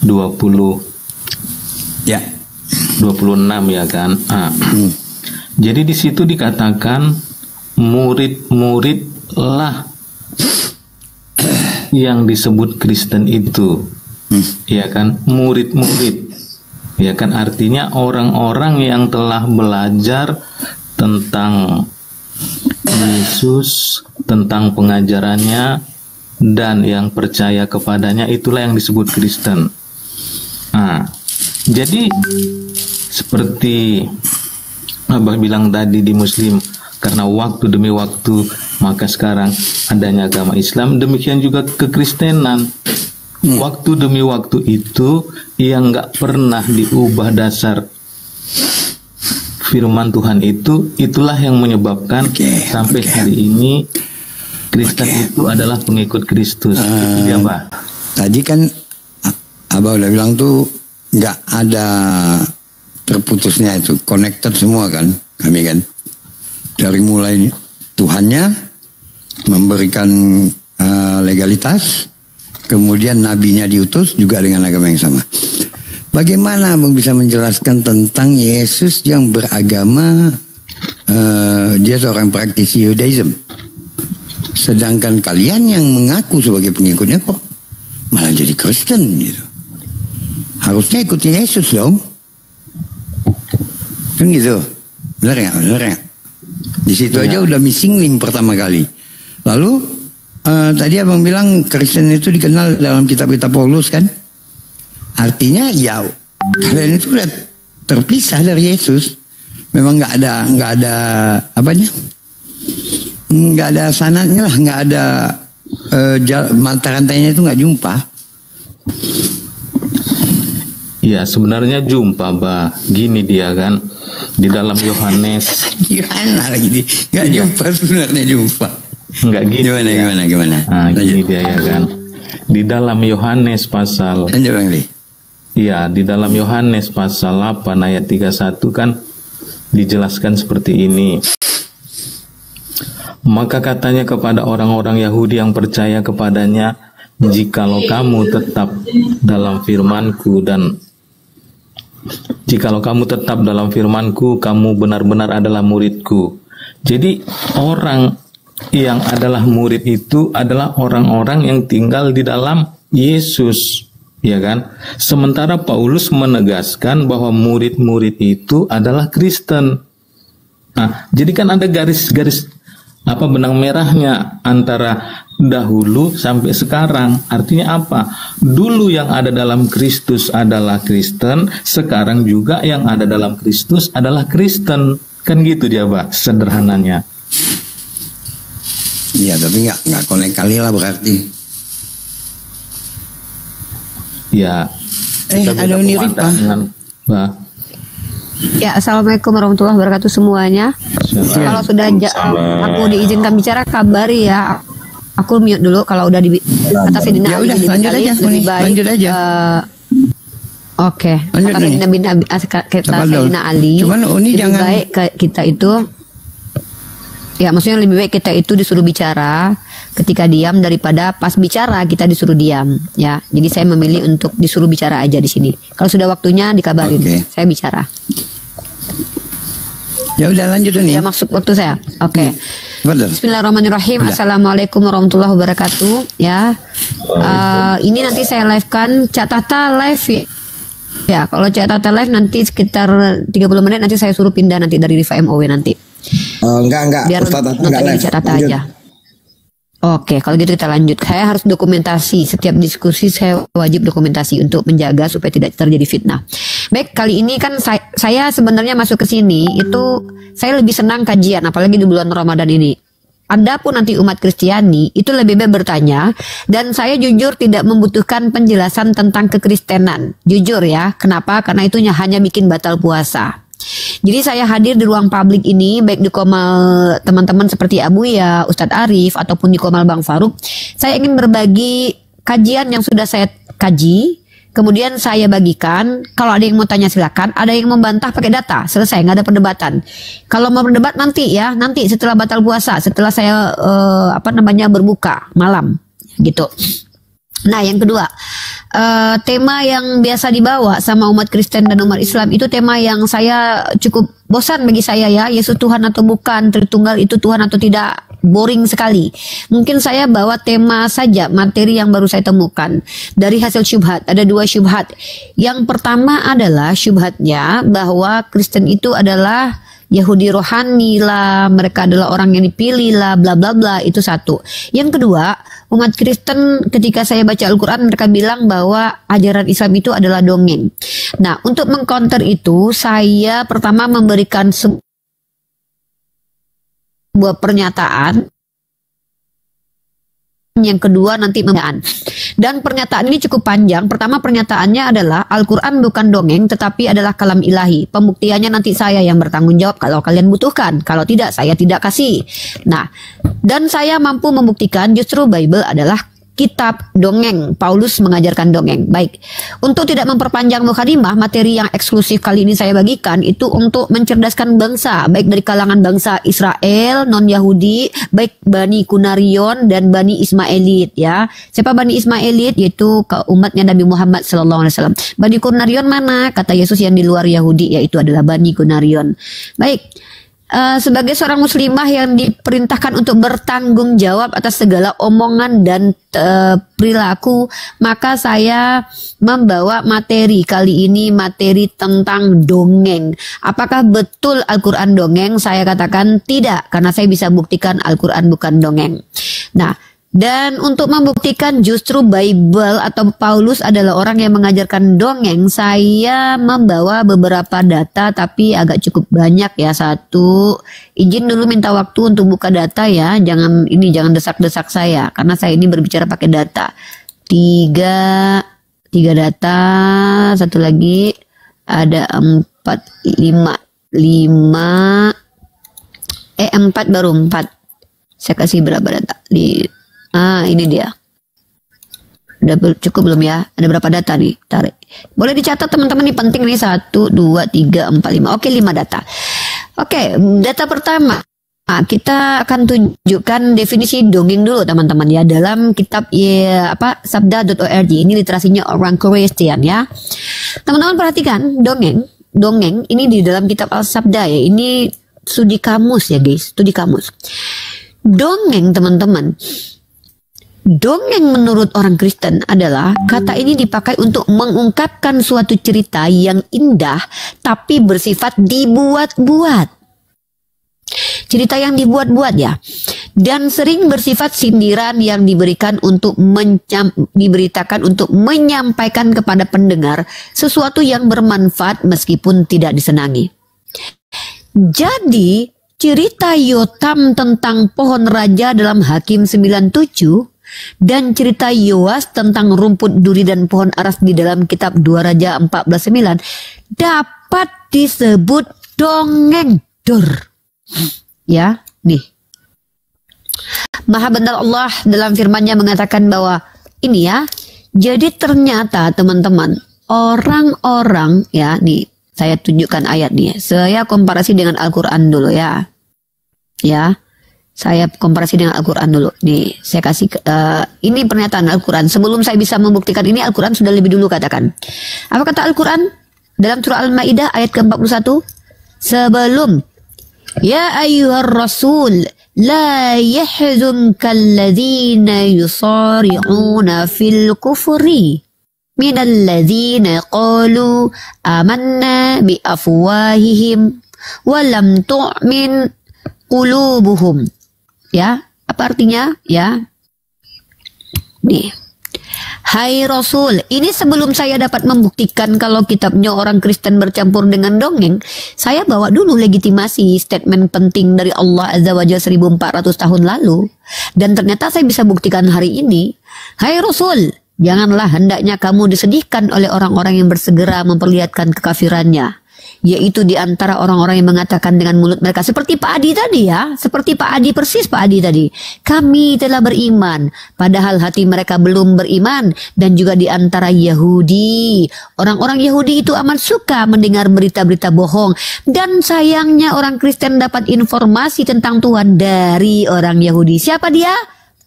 20 Ya. 26 ya kan. Jadi di situ dikatakan murid-muridlah yang disebut Kristen itu. Ya kan, murid-murid. Ya kan, artinya orang-orang yang telah belajar tentang Yesus, tentang pengajarannya, dan yang percaya kepadanya, itulah yang disebut Kristen. Jadi seperti Abah bilang tadi di Muslim, karena waktu demi waktu, maka sekarang adanya agama Islam, demikian juga kekristenan. Waktu demi waktu itu yang nggak pernah diubah dasar firman Tuhan itu, itulah yang menyebabkan sampai hari ini Kristen itu adalah pengikut Kristus. Ya, Pak. Tadi kan Abah udah bilang tuh nggak ada terputusnya itu, connected semua kan, kami kan. Dari mulai Tuhannya memberikan legalitas, kemudian nabinya diutus juga dengan agama yang sama. Bagaimana Abang bisa menjelaskan tentang Yesus yang beragama, dia seorang praktisi Yudaism, sedangkan kalian yang mengaku sebagai pengikutnya kok malah jadi Kristen gitu? Harusnya ikutin Yesus dong, kan gitu. Benar ya, benar ya. Di situ aja udah missing link pertama kali. Lalu tadi Abang bilang Kristen itu dikenal dalam kitab-kitab Paulus kan? Artinya ya kalian itu udah terpisah dari Yesus. Memang nggak ada apanya? Nggak ada sanatnya lah, nggak ada mata rantainya itu nggak jumpa. Ya sebenarnya jumpa, Bah. Gini dia kan, di dalam Yohanes. Gimana lagi? Nggak jumpa sebenarnya jumpa. Enggak gitu. Gimana? Gini dia ya kan. Di dalam Yohanes pasal. Iya, di dalam Yohanes pasal 8 ayat 31 kan dijelaskan seperti ini. Maka katanya kepada orang-orang Yahudi yang percaya kepadanya, jikalau kamu tetap dalam firman-Ku kamu benar-benar adalah murid-Ku. Jadi orang yang adalah murid itu adalah orang-orang yang tinggal di dalam Yesus, ya kan? Sementara Paulus menegaskan bahwa murid-murid itu adalah Kristen. Nah, jadi kan ada garis-garis benang merahnya antara dahulu sampai sekarang. Artinya apa? Dulu yang ada dalam Kristus adalah Kristen, sekarang juga yang ada dalam Kristus adalah Kristen. Kan gitu dia, Pak, sederhananya. Iya, tapi nggak connect kali lah berarti. Ya. Ada mirip, Pak. Ya, assalamualaikum warahmatullahi wabarakatuh semuanya. Kalau sudah aku diizinkan bicara, kabari ya. Aku mute dulu kalau udah di atas Sayyidina Ali. Ya udah, lanjut aja. Oke. Kata Sayyidina Ali. Cuman Uni lebih baik kita itu, ya maksudnya lebih baik kita itu disuruh bicara ketika diam daripada pas bicara kita disuruh diam, ya. Jadi saya memilih untuk disuruh bicara aja di sini. Kalau sudah waktunya dikabarin, saya bicara. Ya udah lanjut nih. Ya masuk waktu saya. Oke. Bismillahirrahmanirrahim. Assalamualaikum warahmatullahi wabarakatuh. Ya. Ini nanti saya live-kan Catata live. Ya, kalau Catata live nanti sekitar 30 menit nanti saya suruh pindah nanti dari Riva MOW nanti. Enggak. Biar nonton di Catata aja. Oke, kalau gitu kita lanjut. Saya harus dokumentasi. Setiap diskusi saya wajib dokumentasi untuk menjaga supaya tidak terjadi fitnah. Baik, kali ini kan saya sebenarnya masuk ke sini itu saya lebih senang kajian, apalagi di bulan Ramadan ini. Adapun nanti umat Kristiani itu lebih baik bertanya, dan saya jujur tidak membutuhkan penjelasan tentang kekristenan. Jujur ya, kenapa? Karena itu hanya bikin batal puasa. Jadi saya hadir di ruang publik ini, baik di Komal teman-teman seperti Abu ya, Ustadz Arif, ataupun di Komal Bang Faruk. Saya ingin berbagi kajian yang sudah saya kaji, kemudian saya bagikan. Kalau ada yang mau tanya silakan, ada yang membantah pakai data, selesai, nggak ada perdebatan. Kalau mau berdebat nanti ya, nanti setelah batal puasa, setelah saya berbuka malam, gitu. Nah, yang kedua, tema yang biasa dibawa sama umat Kristen dan umat Islam itu tema yang saya cukup bosan bagi saya ya. Yesus Tuhan atau bukan, Tritunggal itu Tuhan atau tidak, boring sekali. Mungkin saya bawa tema saja, materi yang baru saya temukan dari hasil syubhat. Ada 2 syubhat. Yang pertama adalah syubhatnya bahwa Kristen itu adalah Yahudi rohani lah, mereka adalah orang yang dipilih lah, bla bla bla, itu satu. Yang kedua, umat Kristen ketika saya baca Al-Quran mereka bilang bahwa ajaran Islam itu adalah dongeng. Nah, untuk mengcounter itu saya pertama memberikan sebuah pernyataan, yang kedua nanti pembacaan. Dan pernyataan ini cukup panjang. Pertama, pernyataannya adalah Al-Quran bukan dongeng tetapi adalah kalam ilahi. Pembuktiannya nanti saya yang bertanggung jawab kalau kalian butuhkan. Kalau tidak, saya tidak kasih. Nah, dan saya mampu membuktikan justru Bible adalah kitab dongeng. Paulus mengajarkan dongeng. Baik, untuk tidak memperpanjang mukadimah, materi yang eksklusif kali ini saya bagikan itu untuk mencerdaskan bangsa, baik dari kalangan bangsa Israel, non-Yahudi, baik Bani Kunarion dan Bani Ismailit ya. Siapa Bani Ismailit? Yaitu umatnya Nabi Muhammad SAW. Bani Kunarion mana? Kata Yesus yang di luar Yahudi, yaitu adalah Bani Kunarion. Baik. Sebagai seorang muslimah yang diperintahkan untuk bertanggung jawab atas segala omongan dan perilaku, maka saya membawa materi kali ini, materi tentang dongeng. Apakah betul Al-Quran dongeng? Saya katakan tidak, karena saya bisa buktikan Al-Quran bukan dongeng. Nah, dan untuk membuktikan justru Bible atau Paulus adalah orang yang mengajarkan dongeng, saya membawa beberapa data tapi agak cukup banyak ya. Satu, izin dulu minta waktu untuk buka data ya. Jangan desak-desak saya karena saya ini berbicara pakai data. Tiga data, satu lagi ada 4, 5, 4 baru 4. Saya kasih berapa data ini dia. Udah cukup belum ya? Ada berapa data nih? Tarik. Boleh dicatat teman-teman, ini penting nih. 1, 2, 3, 4, 5. Oke, 5 data. Oke, data pertama. Kita akan tunjukkan definisi dongeng dulu teman-teman ya. Dalam kitab sabda.org. Ini literasinya orang Kristen ya. Teman-teman perhatikan, dongeng ini di dalam kitab Al-Sabda ya. Ini studi kamus ya guys, studi kamus. Dongeng teman-teman. Dongeng menurut orang Kristen adalah kata ini dipakai untuk mengungkapkan suatu cerita yang indah tapi bersifat dibuat-buat. Cerita yang dibuat-buat ya. Dan sering bersifat sindiran yang diberitakan untuk menyampaikan kepada pendengar sesuatu yang bermanfaat meskipun tidak disenangi. Jadi cerita Yotam tentang pohon raja dalam Hakim 97 dan cerita Yoas tentang rumput duri dan pohon aras di dalam kitab 2 Raja 14:9 dapat disebut dongeng dur. Ya, nih. Maha benar Allah dalam firman-Nya mengatakan bahwa ini ya. Jadi ternyata teman-teman, orang-orang ya, nih saya tunjukkan ayat nih. Saya komparasi dengan Al-Quran dulu ya. Ya. Saya komparasi dengan Al-Quran dulu. Nih, saya kasih ini pernyataan Al-Quran. Sebelum saya bisa membuktikan ini, Al-Quran sudah lebih dulu katakan. Apa kata Al-Quran? Dalam surah Al-Maidah ayat ke-41. Sebelum Ya ayyuhar rasul la yahzunka alladhina yusari'una fil kufri minal ladhina qalu amanna bi afwahihim wa lam tu'min qulubuhum. Ya, apa artinya? Ya. Nih. Hai Rasul, ini sebelum saya dapat membuktikan kalau kitabnya orang Kristen bercampur dengan dongeng, saya bawa dulu legitimasi statement penting dari Allah Azza wa Jalla 1400 tahun lalu. Dan ternyata saya bisa buktikan hari ini. Hai Rasul, janganlah hendaknya kamu disedihkan oleh orang-orang yang bersegera memperlihatkan kekafirannya. Yaitu di antara orang-orang yang mengatakan dengan mulut mereka seperti Pak Adi tadi ya, seperti Pak Adi, persis Pak Adi tadi, kami telah beriman padahal hati mereka belum beriman. Dan juga di antara Yahudi, orang-orang Yahudi itu amat suka mendengar berita-berita bohong. Dan sayangnya orang Kristen dapat informasi tentang Tuhan dari orang Yahudi. Siapa dia?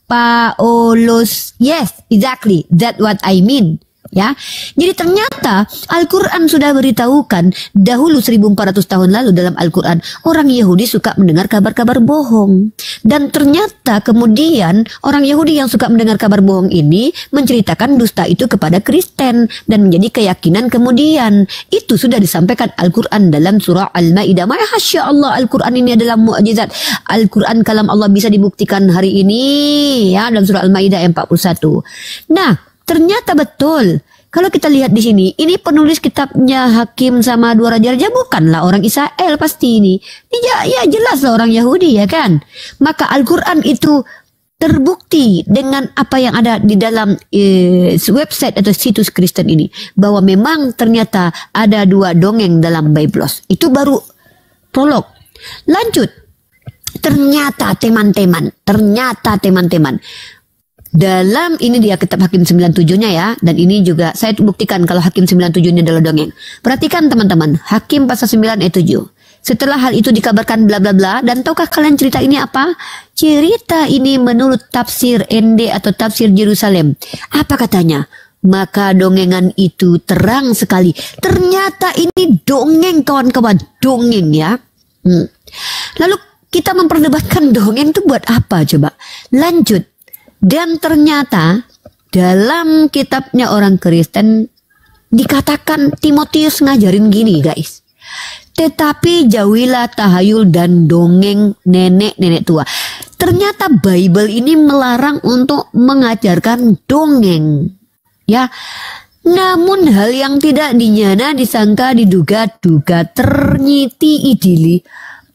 Paulus. Yes, exactly. That's what I mean. Ya, jadi ternyata Al-Quran sudah beritahukan dahulu 1400 tahun lalu dalam Al-Quran orang Yahudi suka mendengar kabar-kabar bohong, dan ternyata kemudian orang Yahudi yang suka mendengar kabar bohong ini menceritakan dusta itu kepada Kristen dan menjadi keyakinan kemudian. Itu sudah disampaikan Al-Quran dalam surah Al-Maidah. Masya Allah, Al-Quran ini adalah mukjizat. Al-Quran kalam Allah bisa dibuktikan hari ini ya dalam surah Al-Maidah 41. Nah, ternyata betul. Kalau kita lihat di sini, ini penulis kitabnya Hakim sama Dua Raja-Raja bukanlah orang Israel pasti ini. Ya jelas lah orang Yahudi ya kan. Maka Al-Quran itu terbukti dengan apa yang ada di dalam website atau situs Kristen ini, bahwa memang ternyata ada 2 dongeng dalam Biblos. Itu baru prolog. Lanjut. Ternyata teman-teman. Dalam ini dia kitab Hakim 97-nya ya, dan ini juga saya buktikan kalau Hakim 97 ini adalah dongeng. Perhatikan teman-teman, Hakim pasal 9 ayat 7. Setelah hal itu dikabarkan bla bla bla, dan tahukah kalian cerita ini apa? Cerita ini menurut tafsir ND atau tafsir Yerusalem. Apa katanya? Maka dongengan itu terang sekali. Ternyata ini dongeng kawan-kawan, dongeng ya. Lalu kita memperdebatkan dongeng itu buat apa coba? Lanjut. Dan ternyata dalam kitabnya orang Kristen dikatakan Timotius ngajarin gini guys. Tetapi jauhilah tahayul dan dongeng nenek-nenek tua. Ternyata Bible ini melarang untuk mengajarkan dongeng. Ya. Namun hal yang tidak dinyana, disangka, diduga-duga, ternyiti idili.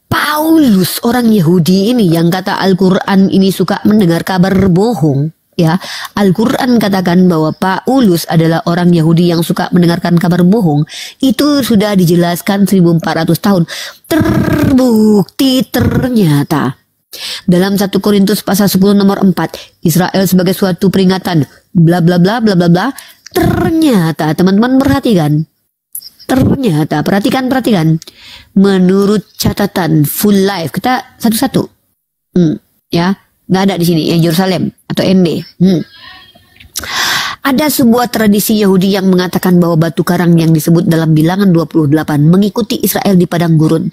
Paulus orang Yahudi ini yang kata Al-Quran ini suka mendengar kabar bohong ya. Al-Quran katakan bahwa Paulus adalah orang Yahudi yang suka mendengarkan kabar bohong. Itu sudah dijelaskan 1400 tahun. Terbukti ternyata dalam 1 Korintus pasal 10 nomor 4, Israel sebagai suatu peringatan bla bla bla bla bla bla. Ternyata teman-teman perhatikan. Ternyata, perhatikan. Menurut catatan Full Life, kita satu-satu. Ya, nggak ada di sini, ya Yerusalem atau ND. Ada sebuah tradisi Yahudi yang mengatakan bahwa batu karang yang disebut dalam Bilangan 28 mengikuti Israel di padang gurun.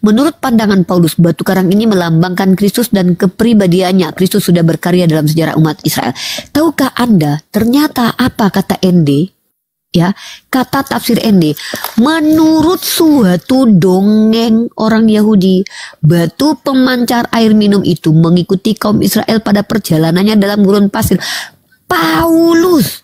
Menurut pandangan Paulus, batu karang ini melambangkan Kristus dan kepribadiannya. Kristus sudah berkarya dalam sejarah umat Israel. Tahukah Anda ternyata apa kata ND? Ya, kata tafsir ND, menurut suatu dongeng orang Yahudi, batu pemancar air minum itu mengikuti kaum Israel pada perjalanannya dalam gurun pasir. Paulus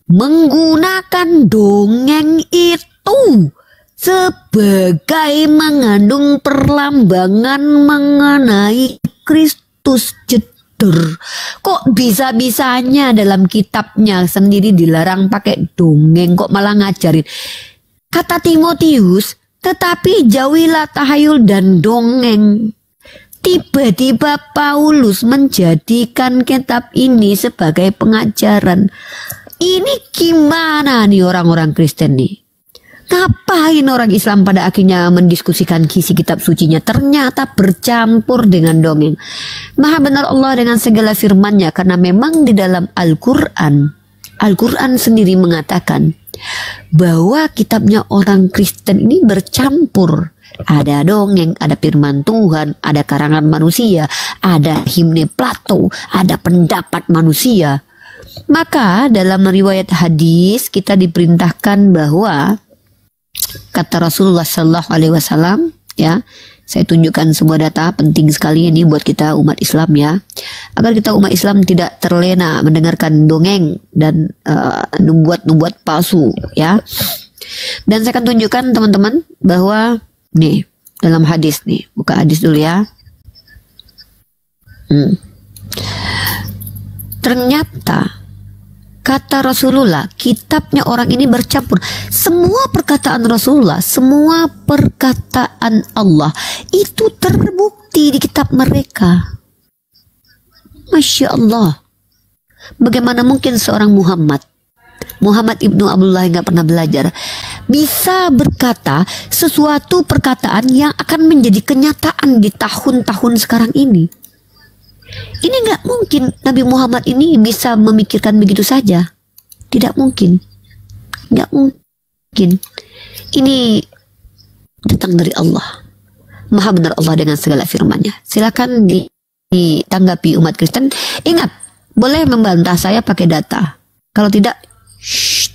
menggunakan dongeng itu sebagai mengandung perlambangan mengenai Kristus. Kok bisa-bisanya dalam kitabnya sendiri dilarang pakai dongeng, kok malah ngajarin. Kata Timotius, tetapi jauhilah tahayul dan dongeng. Tiba-tiba Paulus menjadikan kitab ini sebagai pengajaran. Ini gimana nih orang-orang Kristen nih? Ngapain orang Islam pada akhirnya mendiskusikan kisi kitab sucinya? Ternyata bercampur dengan dongeng. Maha benar Allah dengan segala firman-Nya, karena memang di dalam Al-Quran sendiri mengatakan bahwa kitabnya orang Kristen ini bercampur. Ada dongeng, ada firman Tuhan, ada karangan manusia, ada himne Plato, ada pendapat manusia. Maka dalam riwayat hadis kita diperintahkan bahwa kata Rasulullah Sallallahu Alaihi Wasallam, ya, saya tunjukkan sebuah data penting sekali ini buat kita umat Islam ya, agar kita umat Islam tidak terlena mendengarkan dongeng dan nubuat-nubuat palsu ya. Dan saya akan tunjukkan teman-teman bahwa nih dalam hadis nih, buka hadis dulu ya. Ternyata kata Rasulullah, kitabnya orang ini bercampur. Semua perkataan Rasulullah, semua perkataan Allah itu terbukti di kitab mereka. Masya Allah. Bagaimana mungkin seorang Muhammad Ibnu Abdullah yang gak pernah belajar bisa berkata sesuatu perkataan yang akan menjadi kenyataan di tahun-tahun sekarang ini? Ini nggak mungkin Nabi Muhammad ini bisa memikirkan begitu saja. Tidak mungkin. Nggak mungkin. Ini datang dari Allah. Maha benar Allah dengan segala firman-Nya. Silakan ditanggapi umat Kristen. Ingat, boleh membantah saya pakai data. Kalau tidak, shh.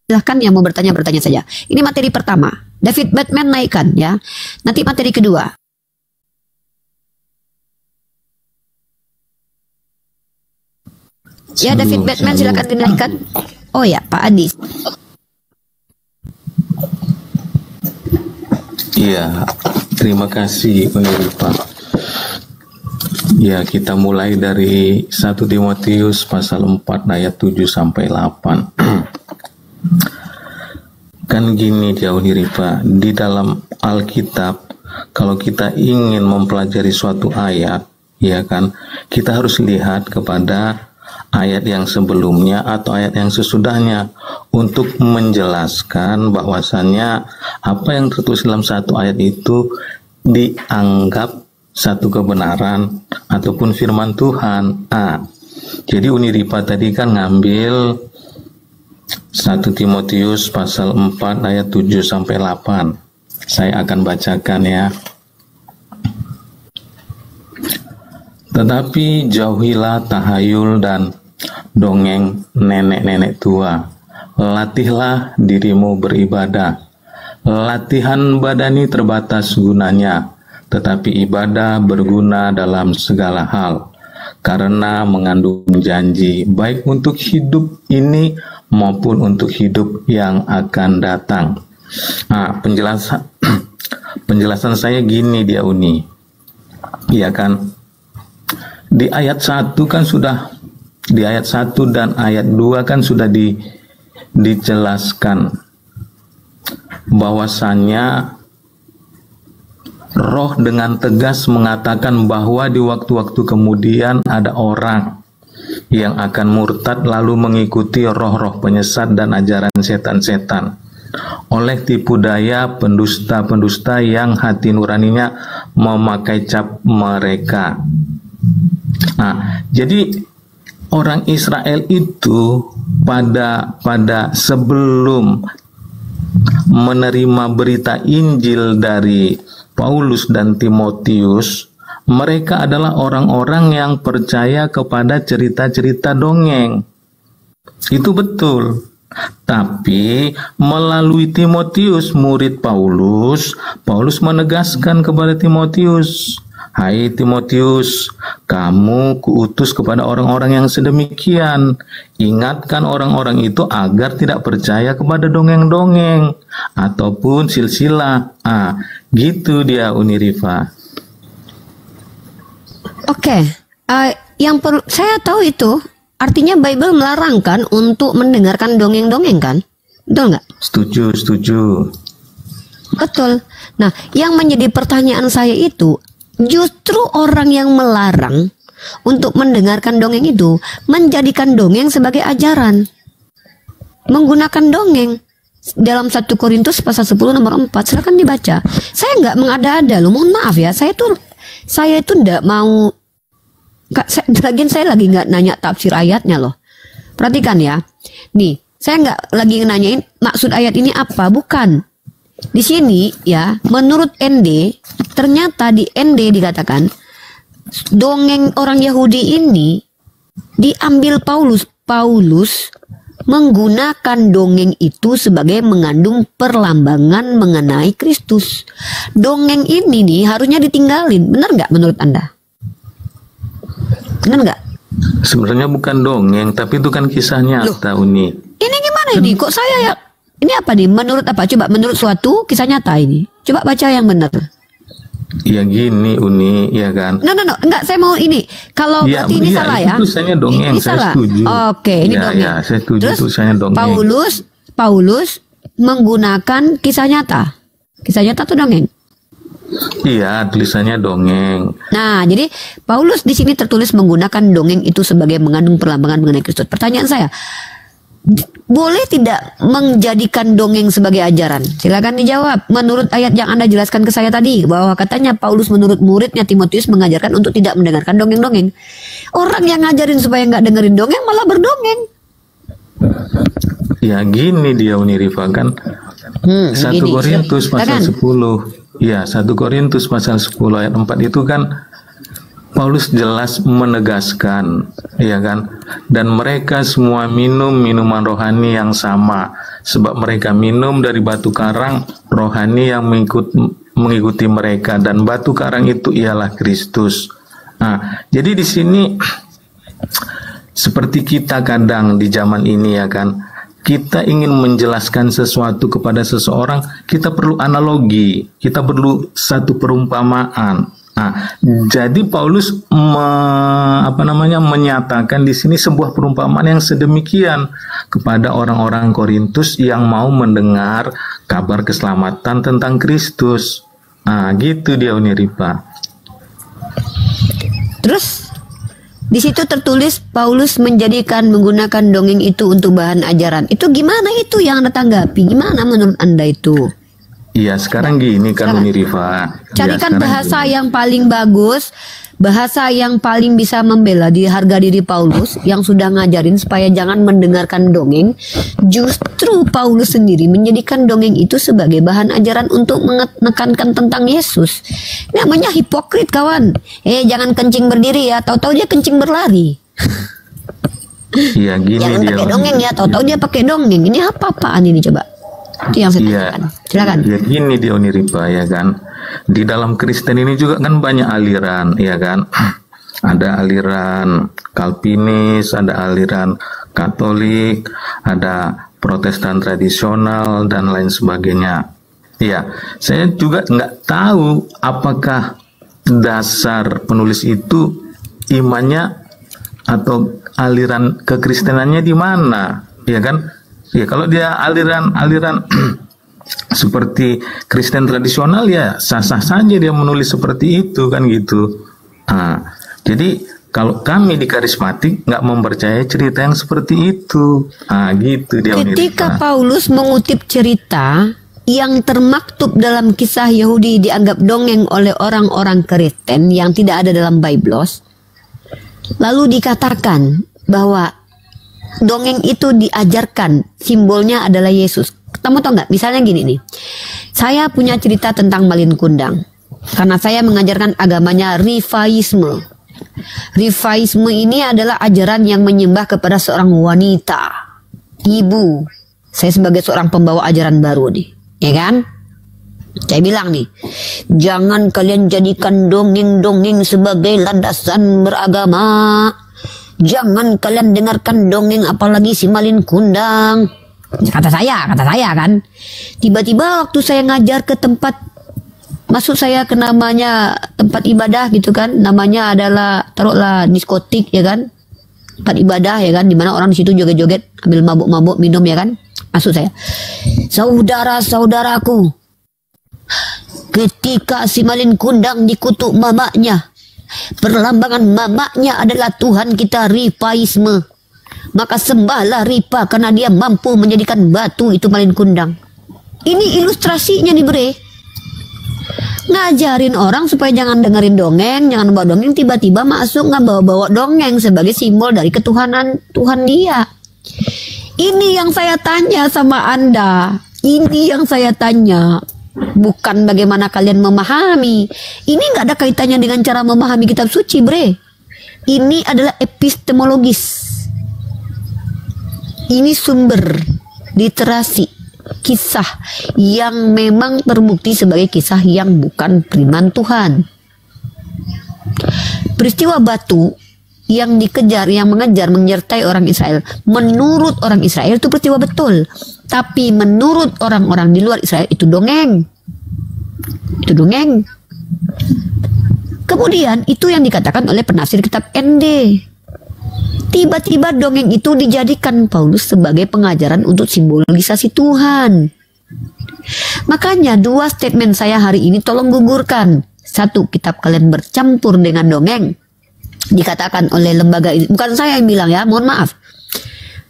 Silahkan yang mau bertanya saja. Ini materi pertama. David Batman naikkan ya. Nanti materi kedua. Ya, David Batman silakan dinaikkan. Oh ya, Pak Adi. Iya, terima kasih Pak. Ya, kita mulai dari 1 Timotius pasal 4 ayat 7 sampai 8. Kan gini Pak, di dalam Alkitab kalau kita ingin mempelajari suatu ayat, ya kan, kita harus lihat kepada ayat yang sebelumnya atau ayat yang sesudahnya untuk menjelaskan bahwasannya apa yang tertulis dalam satu ayat itu dianggap satu kebenaran ataupun firman Tuhan. Jadi Uniripa tadi kan ngambil 1 Timotius pasal 4 ayat 7 sampai 8. Saya akan bacakan ya. Tetapi jauhilah tahayul dan dongeng nenek-nenek tua. Latihlah dirimu beribadah. Latihan badani terbatas gunanya, tetapi ibadah berguna dalam segala hal, karena mengandung janji baik untuk hidup ini maupun untuk hidup yang akan datang. Penjelasan saya gini dia Uni. Iya kan? Di ayat 1 kan sudah, di ayat 1 dan ayat 2 kan sudah dijelaskan bahwasannya Roh dengan tegas mengatakan bahwa di waktu-waktu kemudian ada orang yang akan murtad lalu mengikuti roh-roh penyesat dan ajaran setan-setan oleh tipu daya pendusta-pendusta yang hati nuraninya memakai cap mereka. Jadi orang Israel itu pada sebelum menerima berita Injil dari Paulus dan Timotius, mereka adalah orang-orang yang percaya kepada cerita-cerita dongeng. Itu betul. Tapi melalui Timotius, murid Paulus, Paulus menegaskan kepada Timotius, "Hai Timotius, kamu kuutus kepada orang-orang yang sedemikian. Ingatkan orang-orang itu agar tidak percaya kepada dongeng-dongeng ataupun silsilah." Gitu dia Unirifa. Oke, yang perlu saya tahu itu artinya Bible melarangkan untuk mendengarkan dongeng-dongeng kan? Betul nggak? Setuju. Betul. Nah, yang menjadi pertanyaan saya itu justru orang yang melarang untuk mendengarkan dongeng itu menjadikan dongeng sebagai ajaran. Menggunakan dongeng. Dalam 1 Korintus pasal 10 nomor 4, silakan dibaca. Saya nggak mengada-ada loh, mohon maaf ya. Saya itu nggak mau. Lagian saya lagi nggak nanya tafsir ayatnya loh. Perhatikan ya. Nih, saya nggak lagi nanyain maksud ayat ini apa, bukan. Di sini ya, menurut ND, ternyata di ND dikatakan dongeng orang Yahudi ini diambil Paulus menggunakan dongeng itu sebagai mengandung perlambangan mengenai Kristus. Dongeng ini nih harusnya ditinggalin, benar nggak menurut Anda? Benar nggak? Sebenarnya bukan dongeng, tapi itu kan kisah nyata, Uni. Ini gimana ini? Kok saya ya? Ini apa nih? Menurut apa? Coba menurut suatu kisah nyata ini. Coba baca yang benar. Ya gini Uni, ya kan? No, enggak, saya mau ini. Kalau ya, berarti ini salah ya? Itu tulisannya dongeng, ini saya salah. setuju. Oke, ini dongeng. Ya, saya setuju. Terus tulisannya dongeng. Paulus menggunakan kisah nyata. Kisah nyata tuh dongeng. Iya, tulisannya dongeng. Nah, jadi Paulus di sini tertulis menggunakan dongeng itu sebagai mengandung perlambangan mengenai Kristus. Pertanyaan saya, boleh tidak menjadikan dongeng sebagai ajaran? Silakan dijawab. Menurut ayat yang Anda jelaskan ke saya tadi, bahwa katanya Paulus menurut muridnya Timotius mengajarkan untuk tidak mendengarkan dongeng-dongeng. Orang yang ngajarin supaya nggak dengerin dongeng malah berdongeng. Ya gini dia Unirifa kan. 1 Korintus pasal 10. Ya, 1 Korintus pasal 10 ayat 4 itu kan Paulus jelas menegaskan, ya kan, dan mereka semua minum minuman rohani yang sama, sebab mereka minum dari batu karang rohani yang mengikuti mereka, dan batu karang itu ialah Kristus. Nah, jadi di sini seperti kita kadang di zaman ini, ya kan, kita ingin menjelaskan sesuatu kepada seseorang, kita perlu analogi, kita perlu satu perumpamaan. Nah, jadi Paulus menyatakan di sini sebuah perumpamaan yang sedemikian kepada orang-orang Korintus yang mau mendengar kabar keselamatan tentang Kristus. Nah, gitu dia Uniripa. Terus di situ tertulis Paulus menggunakan dongeng itu untuk bahan ajaran. Itu gimana itu yang Anda tanggapi? Gimana menurut Anda itu? Iya, sekarang gini kan Unirifa. Carikan ya, bahasa gini. yang paling bagus, bahasa yang paling bisa membela di harga diri Paulus yang sudah ngajarin supaya jangan mendengarkan dongeng. Justru Paulus sendiri menjadikan dongeng itu sebagai bahan ajaran untuk menekankan tentang Yesus. Namanya hipokrit, kawan. Jangan kencing berdiri ya, tahu-tahu dia kencing berlari. Iya, gini jangan dia. Pakai dongeng ya, tahu-tahu dia pakai dongeng. Ini apa-apaan ini coba? Itu yang saya tanyakan. Silakan. Ya gini dia Uniripa, ya kan. Di dalam Kristen ini juga kan banyak aliran, ya kan. Ada aliran Kalvinis, ada aliran Katolik, ada Protestan tradisional dan lain sebagainya. Ya, saya juga nggak tahu apakah dasar penulis itu imannya atau aliran kekristenannya di mana, ya kan? Ya kalau dia aliran seperti Kristen tradisional ya sah-sah saja dia menulis seperti itu kan gitu. Nah, jadi kalau kami di karismatik nggak mempercayai cerita yang seperti itu. Nah, gitu dia. Ketika Paulus mengutip cerita yang termaktub dalam kisah Yahudi dianggap dongeng oleh orang-orang Kristen yang tidak ada dalam Biblos, lalu dikatakan bahwa dongeng itu diajarkan, simbolnya adalah Yesus. Kamu tahu nggak? Misalnya gini nih, saya punya cerita tentang Malin Kundang karena saya mengajarkan agamanya Rifaisme. Rifaisme ini adalah ajaran yang menyembah kepada seorang wanita, ibu. Saya sebagai seorang pembawa ajaran baru nih, ya kan? Saya bilang nih, jangan kalian jadikan dongeng-dongeng sebagai landasan beragama. Jangan kalian dengarkan dongeng apalagi si Malin Kundang. Kata saya kan. Tiba-tiba waktu saya ngajar ke tempat, masuk saya ke namanya tempat ibadah gitu kan. Namanya adalah taruhlah diskotik ya kan. Tempat ibadah ya kan, dimana orang di situ joget-joget ambil mabuk-mabuk minum ya kan. Masuk saya. Saudara-saudaraku, ketika si Malin Kundang dikutuk mamanya, perlambangan mamanya adalah Tuhan kita Rifaisme. Maka sembahlah Rifa karena dia mampu menjadikan batu itu Malin Kundang. Ini ilustrasinya nih bre. Ngajarin orang supaya jangan dengerin dongeng, jangan bawa dongeng, tiba-tiba masuk nggak bawa-bawa dongeng sebagai simbol dari ketuhanan Tuhan dia. Ini yang saya tanya sama Anda. Ini yang saya tanya. Bukan bagaimana kalian memahami. Ini nggak ada kaitannya dengan cara memahami kitab suci, bre. Ini adalah epistemologis. Ini sumber literasi, kisah yang memang terbukti sebagai kisah yang bukan firman Tuhan. Peristiwa batu yang dikejar, yang menyertai orang Israel, menurut orang Israel itu peristiwa betul. Tapi menurut orang-orang di luar Israel itu dongeng. Itu dongeng. Kemudian itu yang dikatakan oleh penafsir kitab ND. Tiba-tiba dongeng itu dijadikan Paulus sebagai pengajaran untuk simbolisasi Tuhan. Makanya dua statement saya hari ini tolong gugurkan. Satu, kitab kalian bercampur dengan dongeng. Dikatakan oleh lembaga ini, bukan saya yang bilang ya, mohon maaf.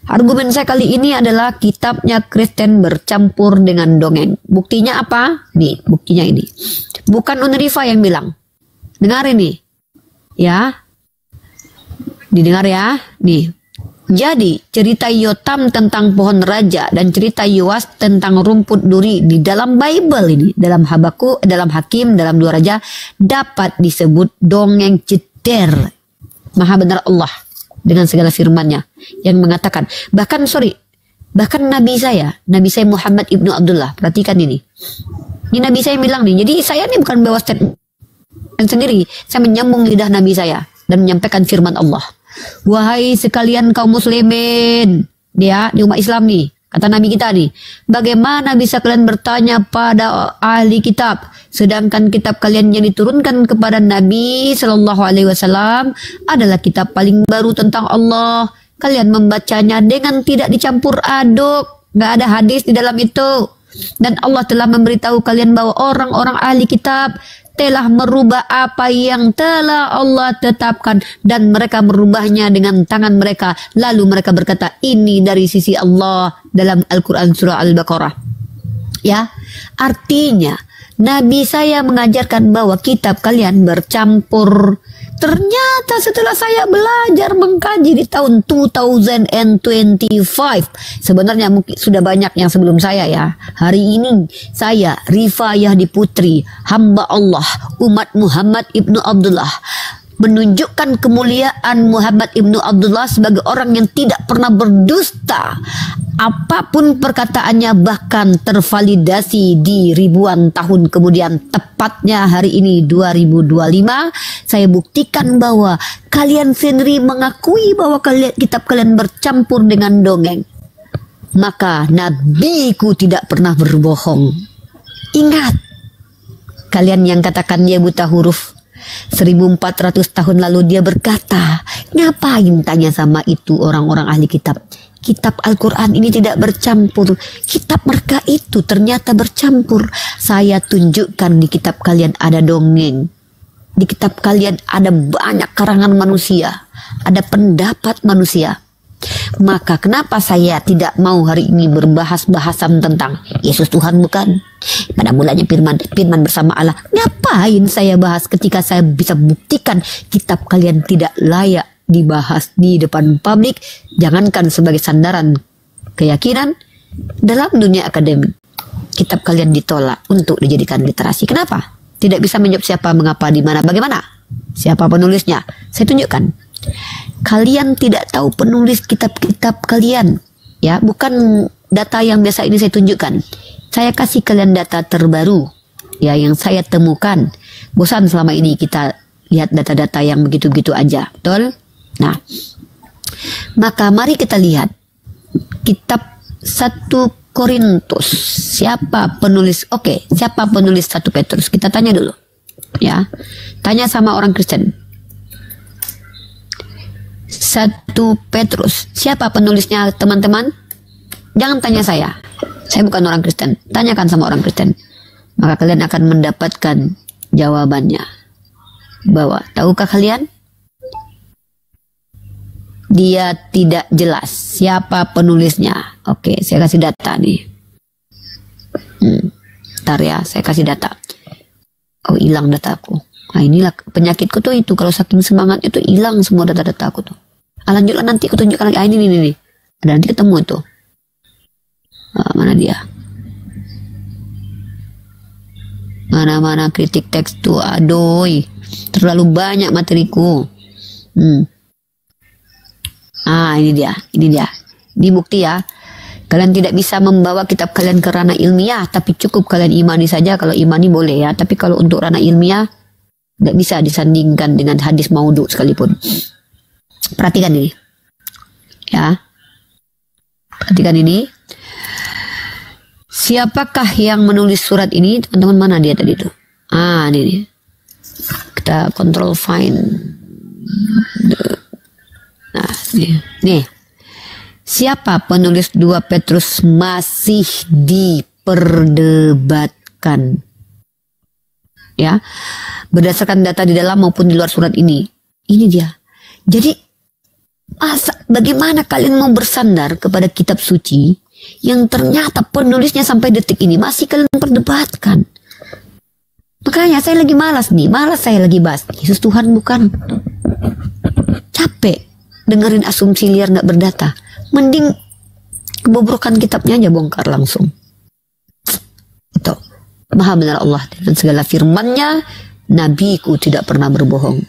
Argumen saya kali ini adalah kitabnya Kristen bercampur dengan dongeng. Buktinya apa? Nih, buktinya ini. Bukan Unrifa yang bilang. Dengar ini. Ya. Didengar ya. Nih. Jadi, cerita Yotam tentang pohon raja dan cerita Yoas tentang rumput duri di dalam Bible ini, dalam Hakim, dalam Dua Raja, dapat disebut dongeng ceter. Maha benar Allah dengan segala firman-Nya yang mengatakan, bahkan Nabi saya Muhammad ibnu Abdullah, perhatikan ini Nabi saya bilang nih, jadi saya ini bukan bawa statement sendiri, saya menyambung lidah Nabi saya dan menyampaikan firman Allah. Wahai sekalian kaum muslimin, dia di umat Islam nih, kata Nabi kita nih, bagaimana bisa kalian bertanya pada ahli kitab, sedangkan kitab kalian yang diturunkan kepada Nabi Shallallahu Alaihi Wasallam adalah kitab paling baru tentang Allah. Kalian membacanya dengan tidak dicampur aduk, nggak ada hadis di dalam itu. Dan Allah telah memberitahu kalian bahwa orang-orang ahli kitab telah merubah apa yang telah Allah tetapkan dan mereka merubahnya dengan tangan mereka. Lalu mereka berkata, ini dari sisi Allah dalam Al-Quran surah Al-Baqarah. Ya, artinya Nabi saya mengajarkan bahwa kitab kalian bercampur. Ternyata setelah saya belajar mengkaji di tahun 2025, sebenarnya mungkin sudah banyak yang sebelum saya ya. Hari ini saya Rifayah di Putri, hamba Allah, umat Muhammad ibnu Abdullah, menunjukkan kemuliaan Muhammad ibnu Abdullah sebagai orang yang tidak pernah berdusta. Apapun perkataannya bahkan tervalidasi di ribuan tahun kemudian. Tepatnya hari ini 2025, saya buktikan bahwa kalian sendiri mengakui bahwa kitab kalian bercampur dengan dongeng. Maka nabiku tidak pernah berbohong. Ingat, kalian yang katakan dia buta huruf, 1400 tahun lalu dia berkata, ngapain tanya sama itu orang-orang ahli kitab? Kitab Al-Quran ini tidak bercampur. Kitab mereka itu ternyata bercampur. Saya tunjukkan di kitab kalian ada dongeng. Di kitab kalian ada banyak karangan manusia. Ada pendapat manusia. Maka kenapa saya tidak mau hari ini berbahas-bahasan tentang Yesus Tuhan bukan? Pada mulanya firman bersama Allah. Ngapain saya bahas ketika saya bisa buktikan kitab kalian tidak layak dibahas di depan publik, jangankan sebagai sandaran keyakinan dalam dunia akademik. Kitab kalian ditolak untuk dijadikan literasi. Kenapa? Tidak bisa menjawab siapa, mengapa, di mana, bagaimana. Siapa penulisnya? Saya tunjukkan. Kalian tidak tahu penulis kitab-kitab kalian. Ya, bukan data yang biasa ini saya tunjukkan. Saya kasih kalian data terbaru ya yang saya temukan. Bosan selama ini kita lihat data-data yang begitu-begitu aja. Betul? Nah, maka mari kita lihat kitab 1 Korintus. Siapa penulis? Oke, siapa penulis 1 Petrus? Kita tanya dulu. Ya. Tanya sama orang Kristen. 1 Petrus. Siapa penulisnya, teman-teman? Jangan tanya saya. Saya bukan orang Kristen. Tanyakan sama orang Kristen. Maka kalian akan mendapatkan jawabannya. Bahwa, tahukah kalian? Dia tidak jelas siapa penulisnya. Oke, saya kasih data nih. Ntar ya, saya kasih data. Oh, hilang dataku. Nah, inilah penyakitku tuh itu. Kalau saking semangat itu hilang semua data-data aku tuh. Lanjutlah nanti aku tunjukkan lagi. Ini. Ada nanti ketemu tuh. Mana dia? Mana kritik teks tuh. Aduh, terlalu banyak materiku. Ini dia. Ini bukti ya. Kalian tidak bisa membawa kitab kalian ke ranah ilmiah, tapi cukup kalian imani saja. Kalau imani boleh ya, tapi kalau untuk ranah ilmiah tidak bisa disandingkan dengan hadis maudhu sekalipun. Perhatikan ini. Ya. Perhatikan ini. Siapakah yang menulis surat ini? Teman-teman, mana dia tadi tuh? Ini. Kita control find. Nah, nih. Siapa penulis 2 Petrus masih diperdebatkan. Ya. Berdasarkan data di dalam maupun di luar surat ini. Ini dia. Jadi Bagaimana kalian mau bersandar kepada kitab suci yang ternyata penulisnya sampai detik ini masih kalian perdebatkan? Makanya saya lagi malas saya lagi bahas Yesus Tuhan bukan. Capek dengerin asumsi liar nggak berdata. Mending kebobrokan kitabnya aja bongkar langsung. Itu Maha benar Allah dan segala firman-Nya, nabiku tidak pernah berbohong.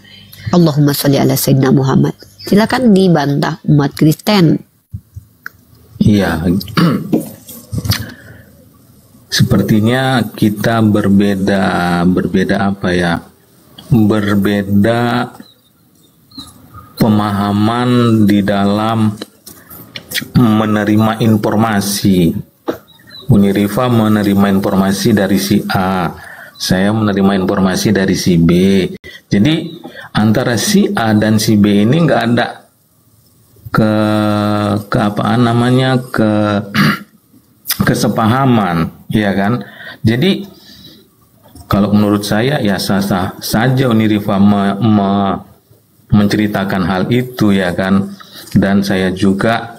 Allahumma sholli ala sayyidina Muhammad. Silakan dibantah umat Kristen. Iya. Sepertinya kita berbeda apa ya? Berbeda pemahaman di dalam menerima informasi. Unirifa menerima informasi dari si A, saya menerima informasi dari si B. Jadi antara si A dan si B ini nggak ada kesepahaman, ya kan? Jadi kalau menurut saya ya sah-sah saja Unirifa menceritakan hal itu, ya kan? Dan saya juga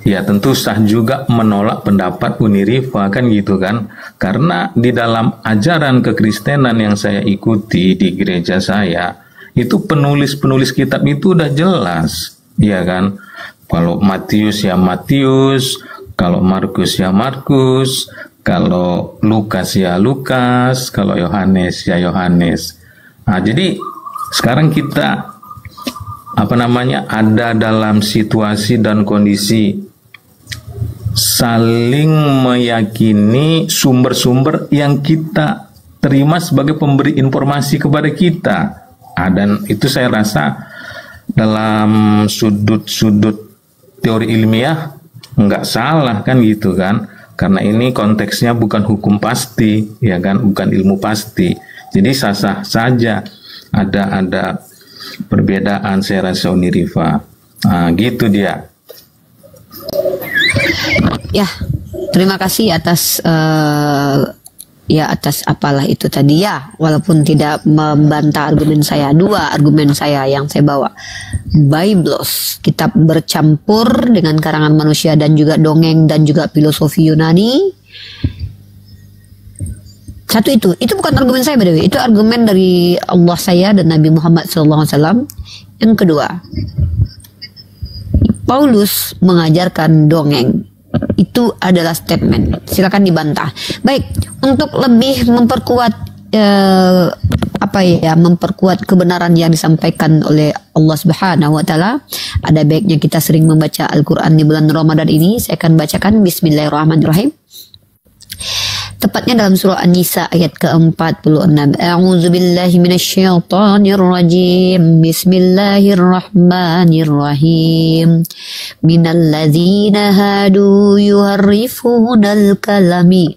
ya tentu sah juga menolak pendapat Unirifa, kan gitu kan? Karena di dalam ajaran kekristenan yang saya ikuti di gereja saya, itu penulis kitab itu udah jelas, ya kan? Kalau Matius ya Matius, kalau Markus ya Markus, kalau Lukas ya Lukas, kalau Yohanes ya Yohanes. Nah, jadi sekarang kita ada dalam situasi dan kondisi saling meyakini sumber-sumber yang kita terima sebagai pemberi informasi kepada kita. Dan itu saya rasa dalam sudut-sudut teori ilmiah nggak salah, kan gitu kan, karena ini konteksnya bukan hukum pasti, ya kan, bukan ilmu pasti. Jadi sah-sah saja ada perbedaan, saya rasa Unirifa. Nah, gitu dia. Ya, terima kasih atas atas apalah itu tadi ya, walaupun tidak membantah argumen saya. Dua argumen saya yang saya bawa. Biblos, kitab bercampur dengan karangan manusia dan juga dongeng dan juga filosofi Yunani. Satu itu bukan argumen saya, by the way. Itu argumen dari Allah saya dan Nabi Muhammad SAW. Yang kedua, Paulus mengajarkan dongeng. Itu adalah statement. Silakan dibantah. Baik, untuk lebih memperkuat memperkuat kebenaran yang disampaikan oleh Allah Subhanahu wa taala, ada baiknya kita sering membaca Al-Qur'an di bulan Ramadan ini. Saya akan bacakan Bismillahirrahmanirrahim. Tepatnya dalam surah An-Nisa ayat ke-46. A'udzubillahi minasyaitonirrajim. Bismillahirrahmanirrahim. Minalladzina hadu yuharrifunal kalima,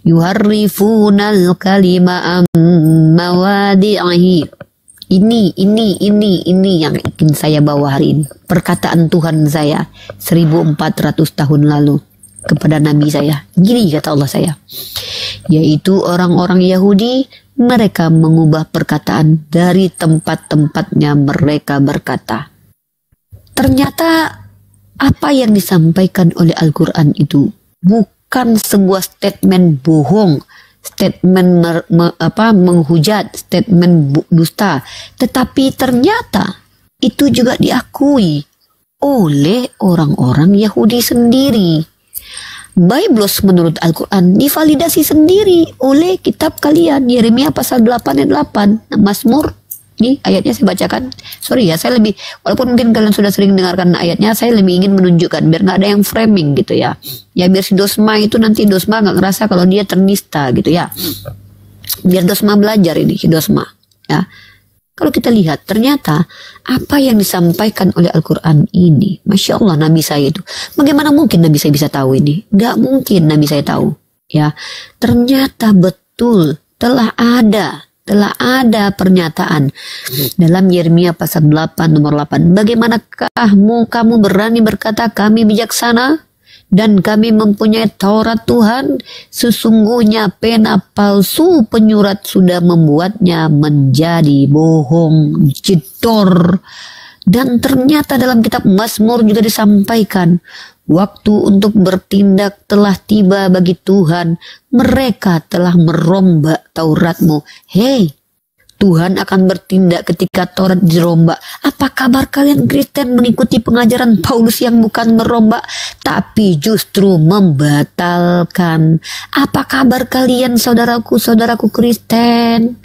yuharrifunal kalima mawadi'ihi. Ini yang ingin saya bawa hari ini. Perkataan Tuhan saya 1400 tahun lalu kepada Nabi saya. Gini kata Allah saya, yaitu orang-orang Yahudi, mereka mengubah perkataan dari tempat-tempatnya. Mereka berkata, ternyata apa yang disampaikan oleh Al-Quran itu bukan sebuah statement bohong, statement menghujat, statement dusta, tetapi ternyata itu juga diakui oleh orang-orang Yahudi sendiri. Biblos menurut Al-Quran divalidasi sendiri oleh kitab kalian, Yeremia pasal 8 ayat 8, Mazmur. Ini ayatnya saya bacakan. Sorry ya, saya lebih, walaupun mungkin kalian sudah sering dengarkan ayatnya, saya lebih ingin menunjukkan biar nggak ada yang framing gitu ya. Ya biar si Dosma itu nanti Dosma nggak ngerasa kalau dia ternista gitu ya. Biar Dosma belajar ini si Dosma ya. Kalau kita lihat ternyata apa yang disampaikan oleh Al-Quran ini, Masya Allah Nabi saya itu. Bagaimana mungkin Nabi saya bisa tahu ini? Nggak mungkin Nabi saya tahu ya. Ternyata betul telah ada pernyataan dalam Yeremia pasal 8 nomor 8. Bagaimanakah kamu berani berkata kami bijaksana? Dan kami mempunyai Taurat Tuhan. Sesungguhnya pena palsu penyurat sudah membuatnya menjadi bohong, jedor. Dan ternyata dalam kitab Mazmur juga disampaikan, waktu untuk bertindak telah tiba bagi Tuhan. Mereka telah merombak Tauratmu. Hei, Tuhan akan bertindak ketika Taurat dirombak. Apa kabar kalian Kristen mengikuti pengajaran Paulus yang bukan merombak, tapi justru membatalkan? Apa kabar kalian saudaraku Kristen?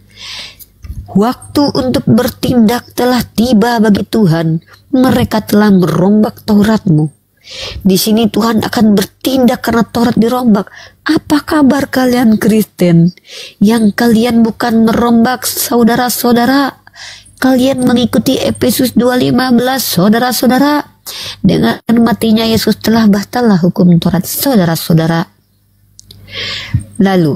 Waktu untuk bertindak telah tiba bagi Tuhan. Mereka telah merombak Tauratmu. Di sini Tuhan akan bertindak karena Taurat dirombak. Apa kabar kalian Kristen yang kalian bukan merombak saudara-saudara? Kalian mengikuti Efesus 2:15 saudara-saudara. Dengan matinya Yesus telah batalah hukum Taurat saudara-saudara. Lalu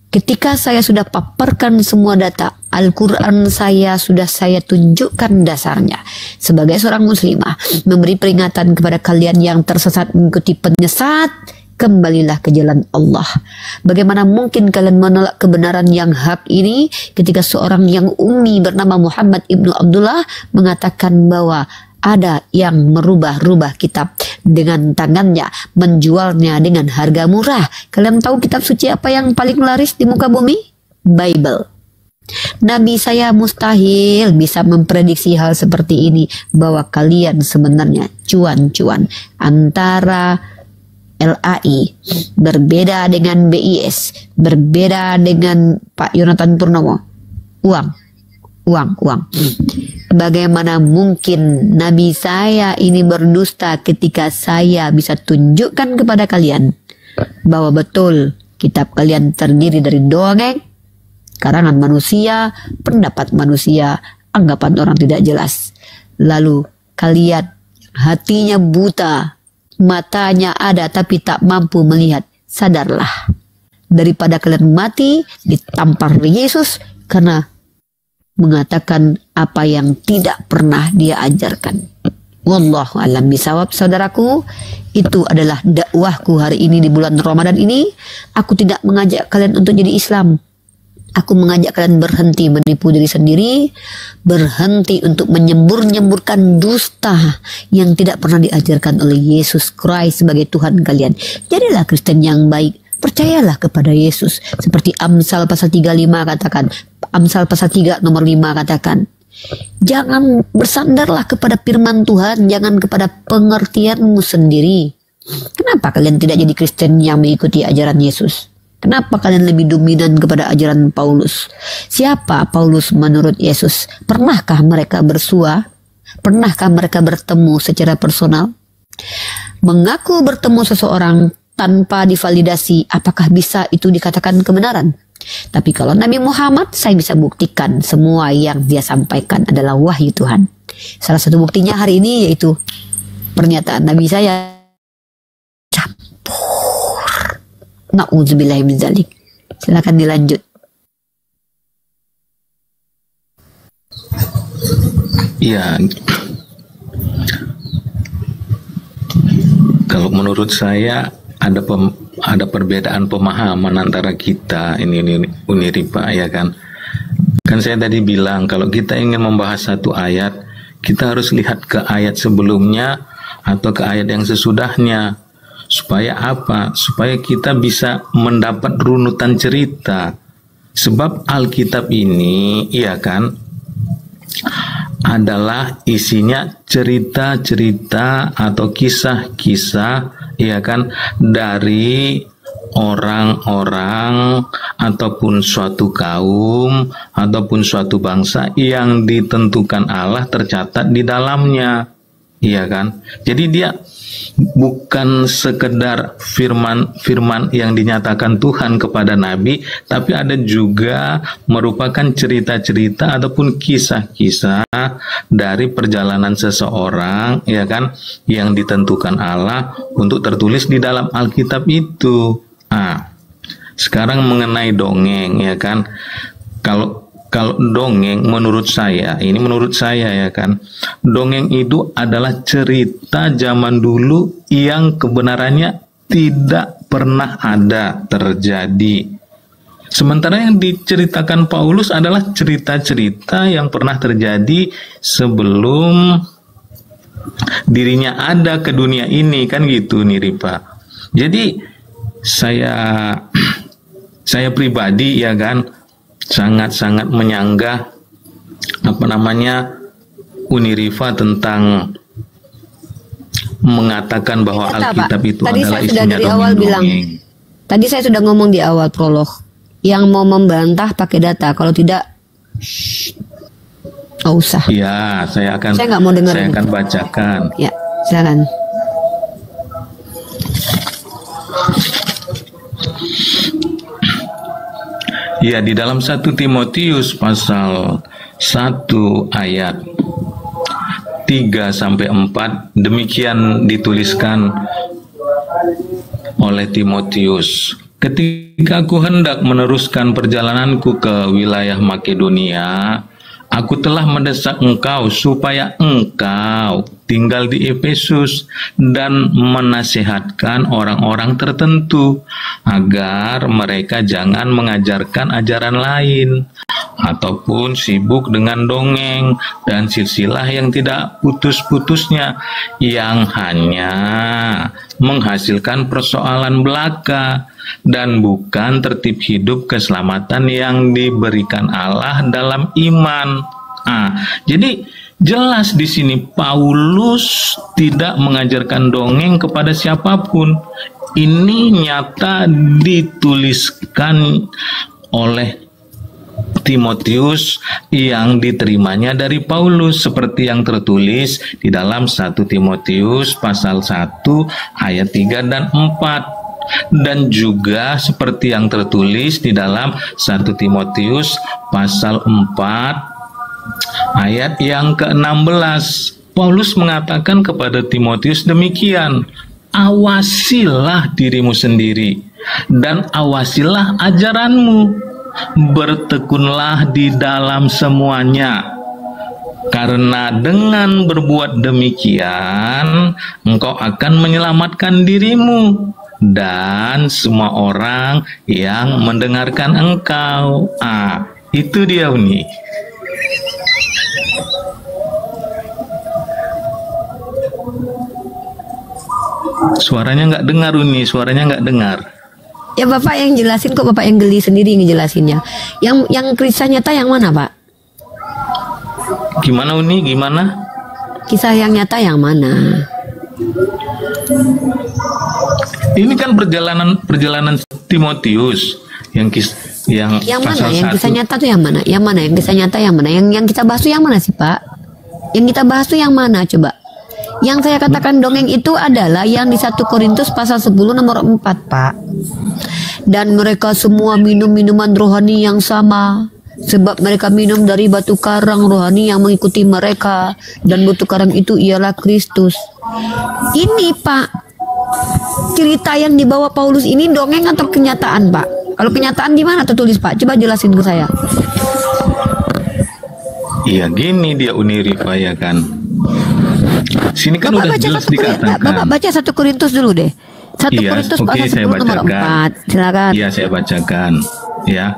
ketika saya sudah paparkan semua data Al-Quran sudah saya tunjukkan dasarnya. Sebagai seorang muslimah, memberi peringatan kepada kalian yang tersesat mengikuti penyesat, kembalilah ke jalan Allah. Bagaimana mungkin kalian menolak kebenaran yang hak ini ketika seorang yang ummi bernama Muhammad ibnu Abdullah mengatakan bahwa ada yang merubah-rubah kitab dengan tangannya, menjualnya dengan harga murah. Kalian tahu kitab suci apa yang paling laris di muka bumi? Bible. Nabi saya mustahil bisa memprediksi hal seperti ini, bahwa kalian sebenarnya cuan-cuan antara LAI berbeda dengan BIS, berbeda dengan Pak Yonatan Purnomo. Uang. Bagaimana mungkin Nabi saya ini berdusta ketika saya bisa tunjukkan kepada kalian bahwa betul kitab kalian terdiri dari dongeng, karangan manusia, pendapat manusia, anggapan orang tidak jelas. Lalu kalian hatinya buta, matanya ada tapi tak mampu melihat. Sadarlah, daripada kalian mati ditampar Yesus karena mengatakan apa yang tidak pernah dia ajarkan. Wallahu a'lam bishawab. Saudaraku, itu adalah dakwahku hari ini di bulan Ramadan ini. Aku tidak mengajak kalian untuk jadi Islam. Aku mengajak kalian berhenti menipu diri sendiri, berhenti untuk menyembur-nyemburkan dusta yang tidak pernah diajarkan oleh Yesus Christ sebagai Tuhan kalian. Jadilah Kristen yang baik. Percayalah kepada Yesus. Seperti Amsal pasal 35 katakan. Amsal pasal 3 nomor 5 katakan. Jangan bersandarlah kepada firman Tuhan. Jangan kepada pengertianmu sendiri. Kenapa kalian tidak jadi Kristen yang mengikuti ajaran Yesus? Kenapa kalian lebih dominan kepada ajaran Paulus? Siapa Paulus menurut Yesus? Pernahkah mereka bersua? Pernahkah mereka bertemu secara personal? Mengaku bertemu seseorang tanpa divalidasi, apakah bisa itu dikatakan kebenaran? Tapi kalau Nabi Muhammad, saya bisa buktikan semua yang dia sampaikan adalah wahyu Tuhan. Salah satu buktinya hari ini yaitu pernyataan Nabi saya. Campur. Na'udzubillahi min dzalik. Silakan dilanjut. Iya. Kalau menurut saya ada perbedaan pemahaman antara kita ini Uniripa, ya kan? Kan saya tadi bilang kalau kita ingin membahas satu ayat, kita harus lihat ke ayat sebelumnya atau ke ayat yang sesudahnya. Supaya apa? Supaya kita bisa mendapat runutan cerita. Sebab Alkitab ini, ya kan, adalah isinya cerita-cerita atau kisah-kisah, ya kan, dari orang-orang ataupun suatu kaum ataupun suatu bangsa yang ditentukan Allah tercatat di dalamnya, iya kan. Jadi dia bukan sekedar firman yang dinyatakan Tuhan kepada Nabi, tapi ada juga merupakan cerita-cerita ataupun kisah-kisah dari perjalanan seseorang, ya kan, yang ditentukan Allah untuk tertulis di dalam Alkitab itu. Sekarang mengenai dongeng, ya kan, kalau dongeng menurut saya ya kan, dongeng itu adalah cerita zaman dulu yang kebenarannya tidak pernah ada terjadi. Sementara yang diceritakan Paulus adalah cerita-cerita yang pernah terjadi sebelum dirinya ada ke dunia ini, kan gitu nih Ripa. Jadi saya pribadi ya kan sangat-sangat menyanggah Unirifa tentang mengatakan bahwa Alkitab itu tadi adalah saya sudah isinya dari awal bilang. dongeng-dongeng. Tadi saya sudah ngomong di awal prolog. Yang mau membantah pakai data, kalau tidak nggak usah. Ya, saya nggak mau dengar. Saya akan bacakan. Ya, silakan. Ya, di dalam 1 Timotius pasal 1 ayat 3-4 demikian dituliskan oleh Timotius. Ketika aku hendak meneruskan perjalananku ke wilayah Makedonia, aku telah mendesak engkau supaya engkau tinggal di Efesus dan menasihatkan orang-orang tertentu agar mereka jangan mengajarkan ajaran lain ataupun sibuk dengan dongeng dan silsilah yang tidak putus-putusnya yang hanya menghasilkan persoalan belaka dan bukan tertib hidup keselamatan yang diberikan Allah dalam iman. Jadi jelas di sini Paulus tidak mengajarkan dongeng kepada siapapun. Ini nyata dituliskan oleh Timotius yang diterimanya dari Paulus seperti yang tertulis di dalam 1 Timotius pasal 1 ayat 3 dan 4. Dan juga seperti yang tertulis di dalam 1 Timotius pasal 4 ayat yang ke-16. Paulus mengatakan kepada Timotius demikian, awasilah dirimu sendiri dan awasilah ajaranmu, bertekunlah di dalam semuanya. Karena dengan berbuat demikian engkau akan menyelamatkan dirimu dan semua orang yang mendengarkan engkau. Itu dia nih. Suaranya nggak dengar Uni, suaranya nggak dengar. Ya Bapak yang jelasin kok, Bapak yang geli sendiri ngejelasinnya. Yang kisah nyata yang mana Pak? Gimana Uni, gimana? Kisah yang nyata yang mana? Ini kan perjalanan Timotius yang mana? Yang 1. kisah nyata tuh yang mana? Yang mana? Yang kisah nyata yang mana? Yang kita bahas tuh yang mana sih Pak? Yang kita bahas tuh yang mana coba? Yang saya katakan dongeng itu adalah yang di 1 Korintus pasal 10 nomor 4 Pak. Dan mereka semua minum minuman rohani yang sama, sebab mereka minum dari batu karang rohani yang mengikuti mereka, dan batu karang itu ialah Kristus. Ini Pak, cerita yang dibawa Paulus ini dongeng atau kenyataan Pak? Kalau kenyataan di mana tertulis Pak? Coba jelasin ke saya. Iya gini dia Unirifa ya kan. Sini kan Bapak udah jelas dikatakan. Bapak baca 1 Korintus dulu deh. 1 Korintus pasal 10 nomor 4. Silakan. Iya saya bacakan. Ya.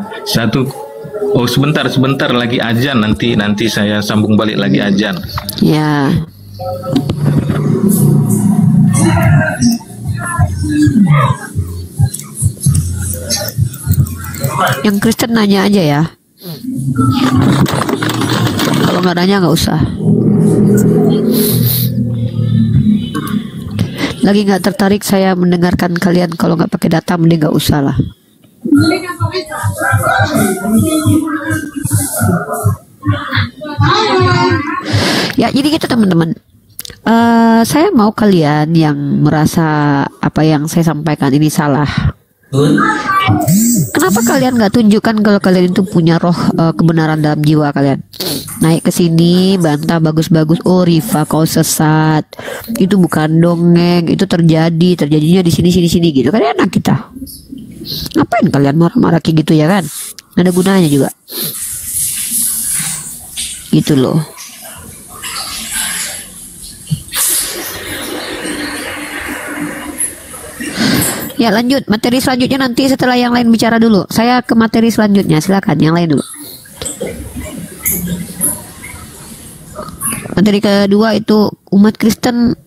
Sebentar lagi azan, nanti saya sambung balik lagi azan. Ya. Yang Kristen nanya aja ya. Kalau nggak nanya nggak usah. Lagi nggak tertarik saya mendengarkan kalian. Kalau nggak pakai data mending nggak usah lah. Ya jadi gitu teman-teman. Saya mau kalian yang merasa apa yang saya sampaikan ini salah. Kenapa kalian nggak tunjukkan kalau kalian itu punya roh kebenaran dalam jiwa kalian? Naik ke sini, bantah bagus-bagus. Oh Rifa, kau sesat. Itu bukan dongeng, itu terjadinya di sini gitu. Kan enak kita. Ngapain kalian marah-marah kayak gitu ya kan? Nggak ada gunanya juga. Gitu loh. Ya lanjut, materi selanjutnya nanti setelah yang lain bicara dulu. Saya ke materi selanjutnya, silakan yang lain dulu. Materi kedua itu umat Kristen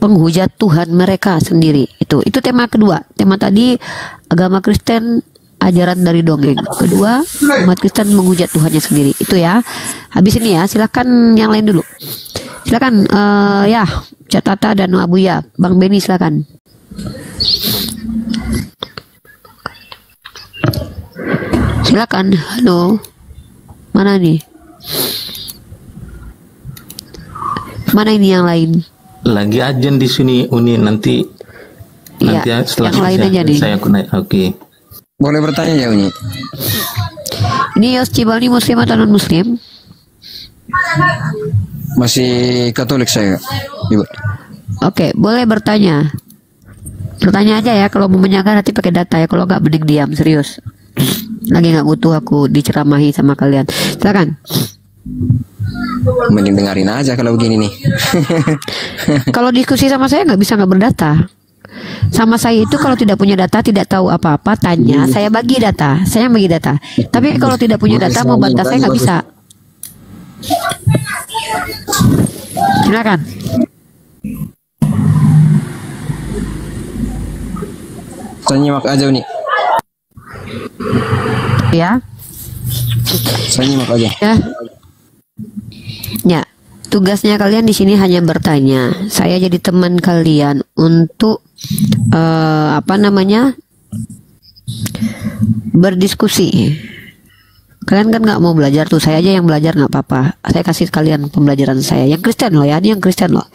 penghujat Tuhan mereka sendiri. Itu tema kedua. Tema tadi agama Kristen ajaran dari dongeng. Kedua, umat Kristen menghujat Tuhannya sendiri. Itu ya. Habis ini ya, silakan yang lain dulu. Silakan ya, Cak Tata dan Abuya. Bang Beni silakan. Silakan. Halo. Mana nih? Mana ini yang lain? Lagi ajen di sini Uni nanti Ya, setelah yang lain aja nih. saya naik. Oke. Boleh bertanya ya Uni? Ini Yos Cibali Muslim atau non Muslim? Masih Katolik saya, Ibu. Oke, boleh bertanya. Bertanya aja ya, kalau mau menyanggah nanti pakai data ya, kalau nggak mending diam, serius. Lagi nggak butuh aku diceramahi sama kalian. Silakan. Mending dengerin aja kalau begini nih. Kalau diskusi sama saya nggak bisa nggak berdata. Sama saya itu kalau tidak punya data, tidak tahu apa-apa, tanya, saya bagi data, saya bagi data. Tapi kalau tidak punya data, mau bantah saya nggak bisa. Silakan. Saya nyimak aja Uni. Ya. Saya nyimak aja. Ya. Ya. Tugasnya kalian di sini hanya bertanya. Saya jadi teman kalian untuk berdiskusi. Kalian kan nggak mau belajar tuh, saya aja yang belajar nggak apa-apa. Saya kasih kalian pembelajaran saya. Yang Kristen loh ya, ini yang Kristen loh.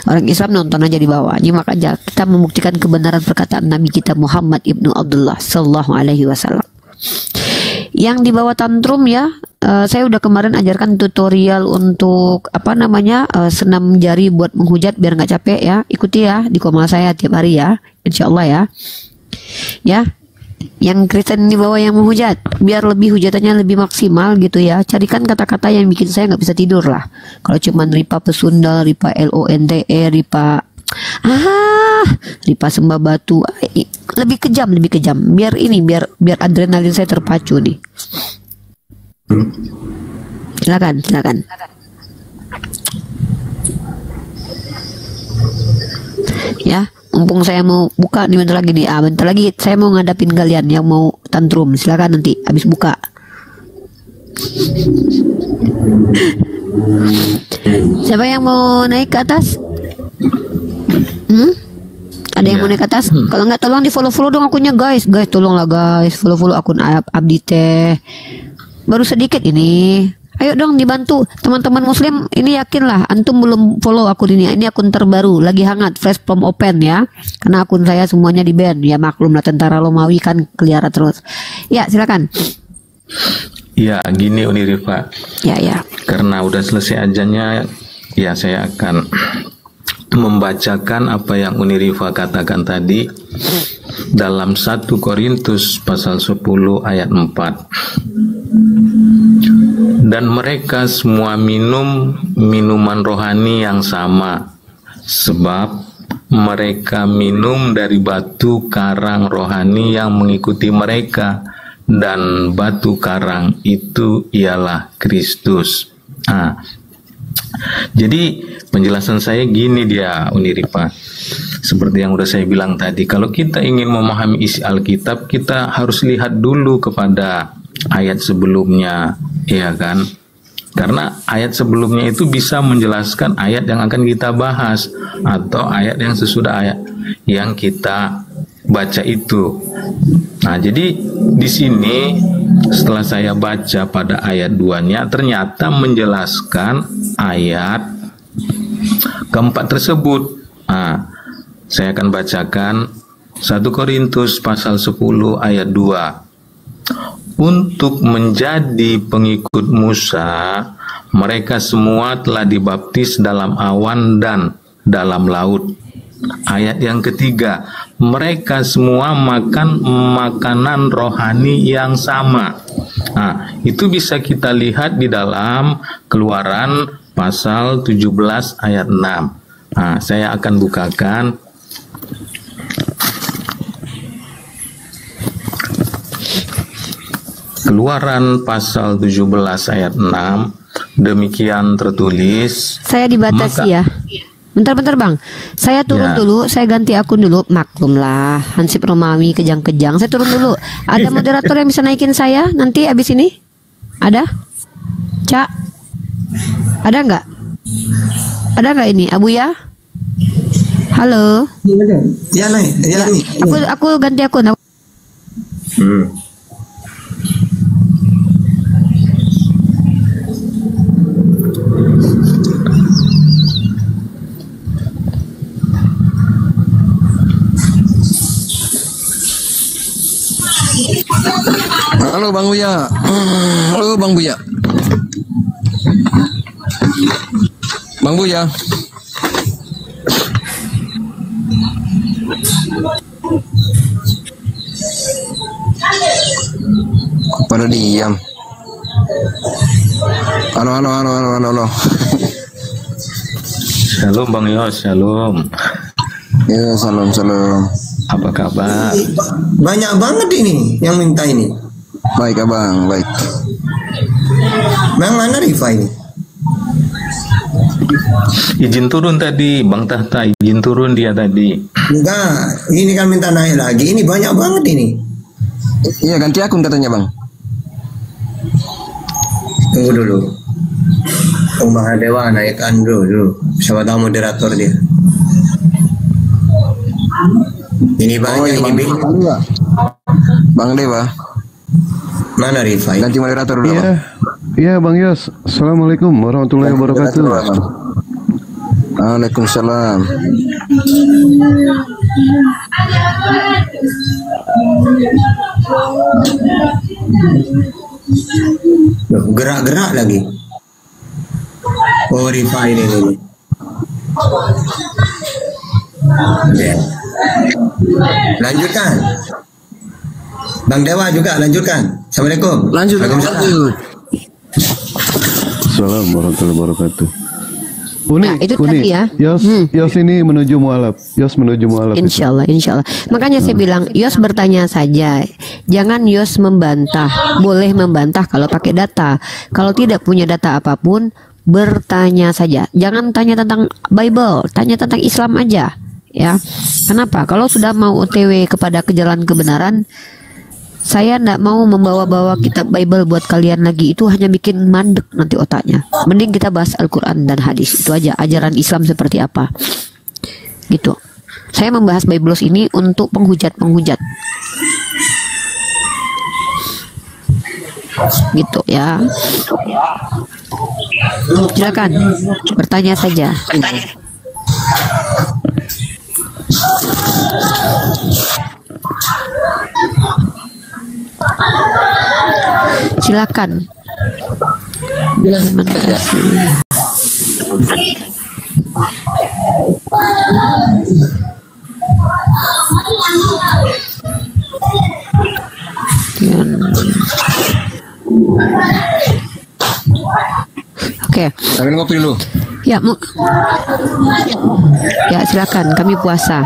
Orang Islam nonton aja di bawah. Nyimak aja. Kita membuktikan kebenaran perkataan Nabi kita Muhammad ibnu Abdullah Sallallahu Alaihi Wasallam. Yang di bawah tantrum ya, saya udah kemarin ajarkan tutorial untuk senam jari buat menghujat biar nggak capek ya. Ikuti ya di komal saya tiap hari ya, insya Allah ya. Ya, yang Kristen di bawah yang menghujat, biar lebih hujatannya lebih maksimal gitu ya. Carikan kata-kata yang bikin saya nggak bisa tidur lah. Kalau cuman ripa pesundal, ripa lonte, ripa sembah batu, lebih kejam. Biar adrenalin saya terpacu nih. Silakan. Ya, mumpung saya mau buka nih bentar lagi nih. Bentar lagi saya mau ngadapin kalian yang mau tantrum. Silakan nanti habis buka. Siapa yang mau naik ke atas? Ada yang mau naik ke atas? Kalau nggak tolong di follow dong akunnya guys. Guys tolonglah guys, follow akun Abdi teh. Baru sedikit ini. Ayo dong dibantu teman-teman muslim. Ini yakinlah antum belum follow akun ini. Ini akun terbaru, lagi hangat, fresh from open ya. Karena akun saya semuanya di ban. Ya maklum lah, tentara Romawi kan keliaran terus. Ya silakan. Ya gini Uni Rifa. Ya. Karena udah selesai ajannya, ya saya akan membacakan apa yang Uni Rifa katakan tadi dalam 1 Korintus pasal 10 ayat 4. Dan mereka semua minum minuman rohani yang sama, sebab mereka minum dari batu karang rohani yang mengikuti mereka, dan batu karang itu ialah Kristus. Jadi penjelasan saya gini dia Uni Rifa. Seperti yang udah saya bilang tadi, kalau kita ingin memahami isi Alkitab, kita harus lihat dulu kepada ayat sebelumnya, ya kan? Karena ayat sebelumnya itu bisa menjelaskan ayat yang akan kita bahas atau ayat yang sesudah ayat yang kita baca itu. Nah, jadi di sini setelah saya baca pada ayat 2-nya ternyata menjelaskan ayat keempat tersebut. Saya akan bacakan 1 Korintus pasal 10 ayat 2. Untuk menjadi pengikut Musa, mereka semua telah dibaptis dalam awan dan dalam laut. Ayat yang ketiga, mereka semua makan makanan rohani yang sama. Itu bisa kita lihat di dalam Keluaran pasal 17 ayat 6. Saya akan bukakan Keluaran pasal 17 ayat 6 demikian tertulis. Saya dibatasi ya. Bentar Bang, saya turun dulu, saya ganti akun dulu. Maklumlah, Hansip Romawi kejang-kejang. Saya turun dulu. Ada moderator yang bisa naikin saya nanti abis ini? Ada? Cak? Ada nggak? Ada nggak ini? Abu ya? Halo? Ya naik, ya. Aku ganti akun. Halo Bang Buya. Halo Bang Buya. Bang Buya. Pada diam. Halo. Shalom Bang Yos, shalom. Ya, salam. Apa kabar? Banyak banget ini yang minta ini. Baik Abang, baik. Bang mana Rifa ini? Izin turun tadi, Bang Tahta, izin turun dia tadi. Enggak, ini kan minta naik lagi. Ini banyak banget ini. Iya, ganti akun katanya Bang. Tunggu dulu. Bang Mahadewa naikkan dulu. Siapa tahu moderator dia. Ini banyak ini. Bang Dewa. Mana Rifa? Ganti moderator dulu. Iya Bang Yos. Assalamualaikum warahmatullahi wabarakatuh. Waalaikumsalam. Gerak-gerak lagi. Oh Rifa ini. Ya. Lanjutkan. Bang Dewa juga lanjutkan. Assalamualaikum. Lanjut. Assalamualaikum warahmatullahi wabarakatuh. Nah, itu tadi ya. Yos ini menuju mualaf. Insya Allah. Makanya saya bilang Yos bertanya saja. Jangan Yos membantah. Boleh membantah kalau pakai data. Kalau tidak punya data apapun, bertanya saja. Jangan tanya tentang Bible, tanya tentang Islam aja. Ya. Kenapa? Kalau sudah mau OTW kepada kejalan kebenaran, saya tidak mau membawa-bawa kitab Bible buat kalian lagi. Itu hanya bikin mandek nanti otaknya. Mending kita bahas Al-Quran dan hadis. Itu aja, ajaran Islam seperti apa. Gitu. Saya membahas Bible ini untuk penghujat-penghujat. Gitu ya. Silakan bertanya saja. Silakan. Oke. Sambil ngopi dulu. Ya, ya silakan. Kami puasa.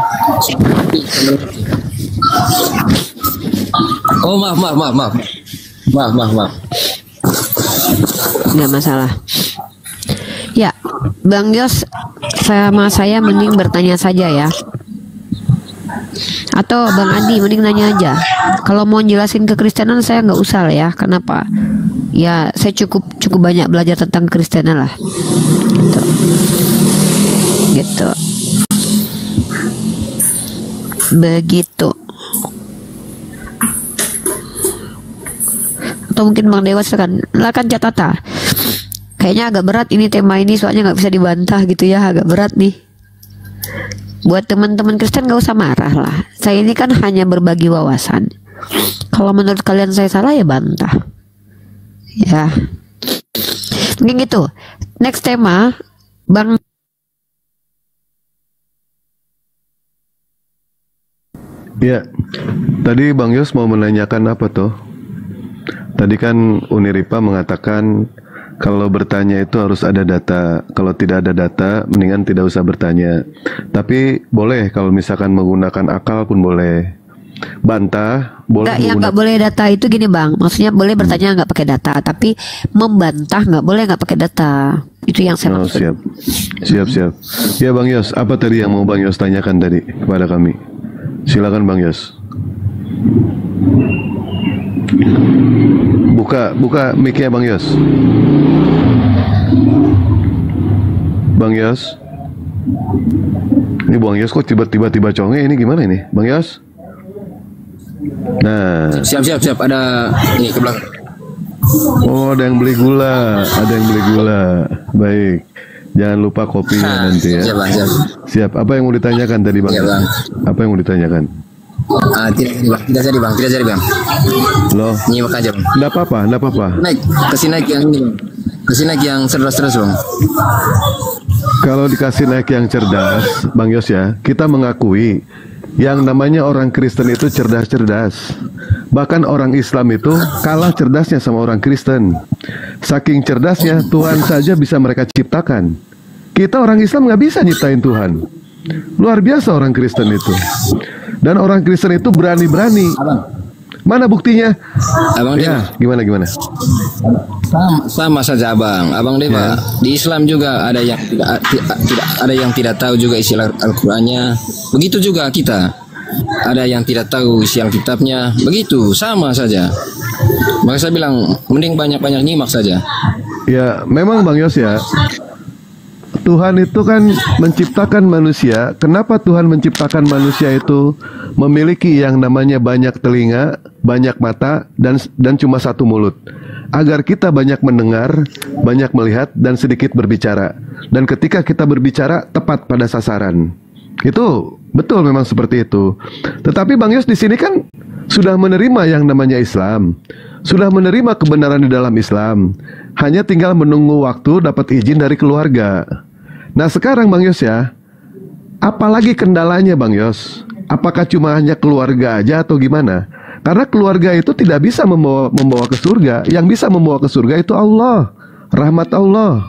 Oh maaf. Nggak masalah. Ya, Bang Yos sama saya mending bertanya saja ya. Atau Bang Andi mending nanya aja. Kalau mau jelasin kekristenan saya nggak usah lah ya. Kenapa? Ya saya cukup banyak belajar tentang kekristenan lah. Gitu. Begitu. Atau mungkin Bang Dewa silakan catata. Kayaknya agak berat ini tema ini soalnya nggak bisa dibantah gitu ya, agak berat nih. Buat teman-teman Kristen gak usah marah lah. Saya ini kan hanya berbagi wawasan. Kalau menurut kalian saya salah ya bantah. Ya. Mungkin gitu. Next tema, Bang. Ya. Tadi Bang Yos mau menanyakan apa tuh? Tadi kan Uniripa mengatakan kalau bertanya itu harus ada data. Kalau tidak ada data, mendingan tidak usah bertanya. Tapi boleh kalau misalkan menggunakan akal pun boleh. bantah, boleh Yang nggak boleh data itu gini bang, maksudnya boleh bertanya nggak pakai data, tapi membantah nggak boleh nggak pakai data. Itu yang saya maksud. Siap. Ya Bang Yos, apa tadi yang mau Bang Yos tanyakan tadi kepada kami? Silakan Bang Yos. Buka mic-nya Bang Yos. Bang Yos. Ini Bang Yos kok tiba-tiba conge, ini gimana ini Bang Yos? Nah. Siap. Ada ini ke belakang. Oh, ada yang beli gula. Baik. Jangan lupa kopinya nanti ya. Siap. Apa yang mau ditanyakan tadi Bang? Bang. Apa yang mau ditanyakan? Tidak jadi bang. Loh. Nyimak aja bang. Nggak apa-apa. Kasih naik yang ini bang. Kasih naik yang cerdas bang. Kalau dikasih naik yang cerdas, Bang Yos ya, kita mengakui yang namanya orang Kristen itu cerdas-cerdas. Bahkan orang Islam itu kalah cerdasnya sama orang Kristen. Saking cerdasnya, Tuhan saja bisa mereka ciptakan. Kita orang Islam nggak bisa nyiptain Tuhan. Luar biasa orang Kristen itu. Dan orang Kristen itu berani-berani. Mana buktinya? Abang ya, gimana? Sama saja Abang Dewa. Di Islam juga ada yang tidak tahu juga isi Al-Qur'annya. Begitu juga kita. Ada yang tidak tahu isi Alkitabnya. Begitu, sama saja. Maka saya bilang mending banyak-banyak nyimak saja. Ya, memang Bang Yos ya. Tuhan itu kan menciptakan manusia. Kenapa Tuhan menciptakan manusia itu memiliki yang namanya banyak telinga, banyak mata, dan cuma satu mulut? Agar kita banyak mendengar, banyak melihat, dan sedikit berbicara. Dan ketika kita berbicara, tepat pada sasaran. Itu betul memang seperti itu. Tetapi Bang Yos di sini kan sudah menerima yang namanya Islam. Sudah menerima kebenaran di dalam Islam. Hanya tinggal menunggu waktu dapat izin dari keluarga. Nah sekarang Bang Yos ya, apalagi kendalanya Bang Yos? Apakah cuma hanya keluarga aja atau gimana? Karena keluarga itu tidak bisa membawa ke surga. Yang bisa membawa ke surga itu Allah, rahmat Allah.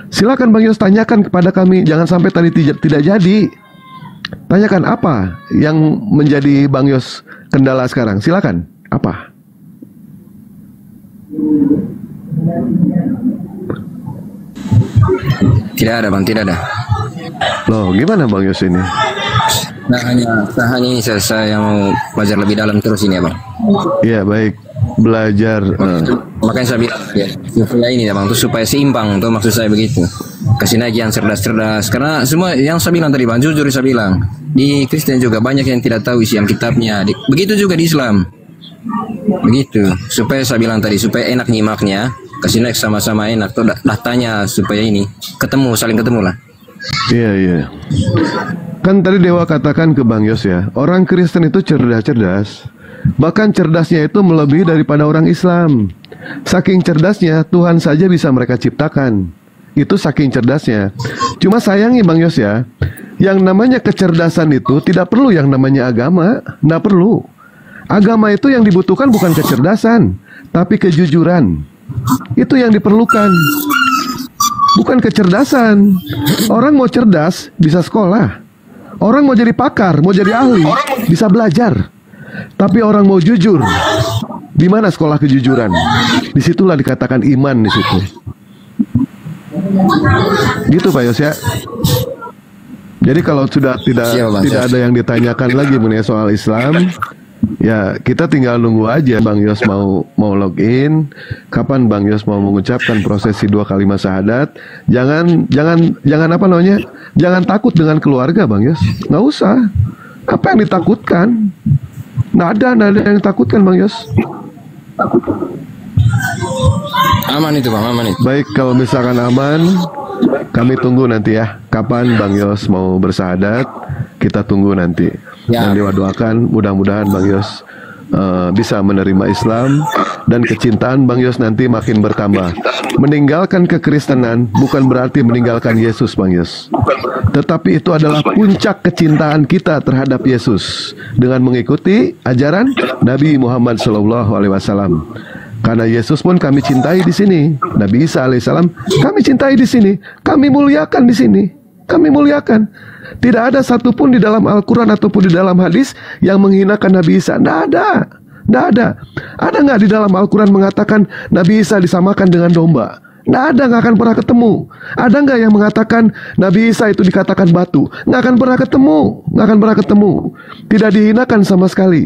Silakan Bang Yos tanyakan kepada kami. Jangan sampai tadi tidak jadi. Tanyakan apa yang menjadi Bang Yos kendala sekarang. Silakan. Apa? Tidak ada bang, tidak ada. Loh, gimana Bang Yos ini? Nah hanya ini saya mau belajar lebih dalam terus ini ya bang. Iya baik, belajar. Makanya saya bilang ya, supaya ini ya bang, tuh supaya seimbang tuh maksud saya begitu. Kasih naik yang cerdas-cerdas. Karena semua yang saya bilang tadi bang, jujur saya bilang, di Kristen juga banyak yang tidak tahu isi Alkitabnya. Begitu juga di Islam. Begitu. Supaya saya bilang tadi, supaya enak nyimaknya. Kasih naik sama-sama enak tuh datanya supaya ini saling ketemu lah. Iya. Kan tadi Dewa katakan ke Bang Yos ya, orang Kristen itu cerdas-cerdas. Bahkan cerdasnya itu melebihi daripada orang Islam. Saking cerdasnya, Tuhan saja bisa mereka ciptakan. Itu saking cerdasnya. Cuma sayangnya Bang Yos ya, yang namanya kecerdasan itu tidak perlu yang namanya agama. Nggak perlu. Agama itu yang dibutuhkan bukan kecerdasan, tapi kejujuran. Itu yang diperlukan, bukan kecerdasan. Orang mau cerdas bisa sekolah. Orang mau jadi pakar, mau jadi ahli, bisa belajar. Tapi orang mau jujur, di mana sekolah kejujuran? Disitulah dikatakan iman di situ. Gitu Pak Yos ya. Jadi kalau sudah tidak ada yang ditanyakan lagi mengenai soal Islam, ya kita tinggal nunggu aja Bang Yos mau login. Kapan Bang Yos mau mengucapkan prosesi 2 kalimat syahadat. Jangan apa namanya, jangan takut dengan keluarga Bang Yos. Nggak usah. Apa yang ditakutkan? Nggak ada yang ditakutkan Bang Yos. Aman itu Bang, aman itu. Baik, kalau misalkan aman, kami tunggu nanti ya. Kapan Bang Yos mau bersyahadat, kita tunggu nanti. Dan Dewa doakan mudah-mudahan Bang Yos bisa menerima Islam, dan kecintaan Bang Yos nanti makin bertambah. Meninggalkan kekristenan bukan berarti meninggalkan Yesus Bang Yos, tetapi itu adalah puncak kecintaan kita terhadap Yesus dengan mengikuti ajaran Nabi Muhammad SAW. Karena Yesus pun kami cintai di sini, Nabi Isa alaihissalam kami cintai di sini, kami muliakan di sini. Kami muliakan. Tidak ada satupun di dalam Al-Quran ataupun di dalam hadis yang menghinakan Nabi Isa. Tidak ada. Tidak ada. Ada nggak di dalam Al-Quran mengatakan Nabi Isa disamakan dengan domba? Nggak ada, nggak akan pernah ketemu. Ada nggak yang mengatakan Nabi Isa itu dikatakan batu? Nggak akan pernah ketemu. Nggak akan pernah ketemu. Tidak dihinakan sama sekali.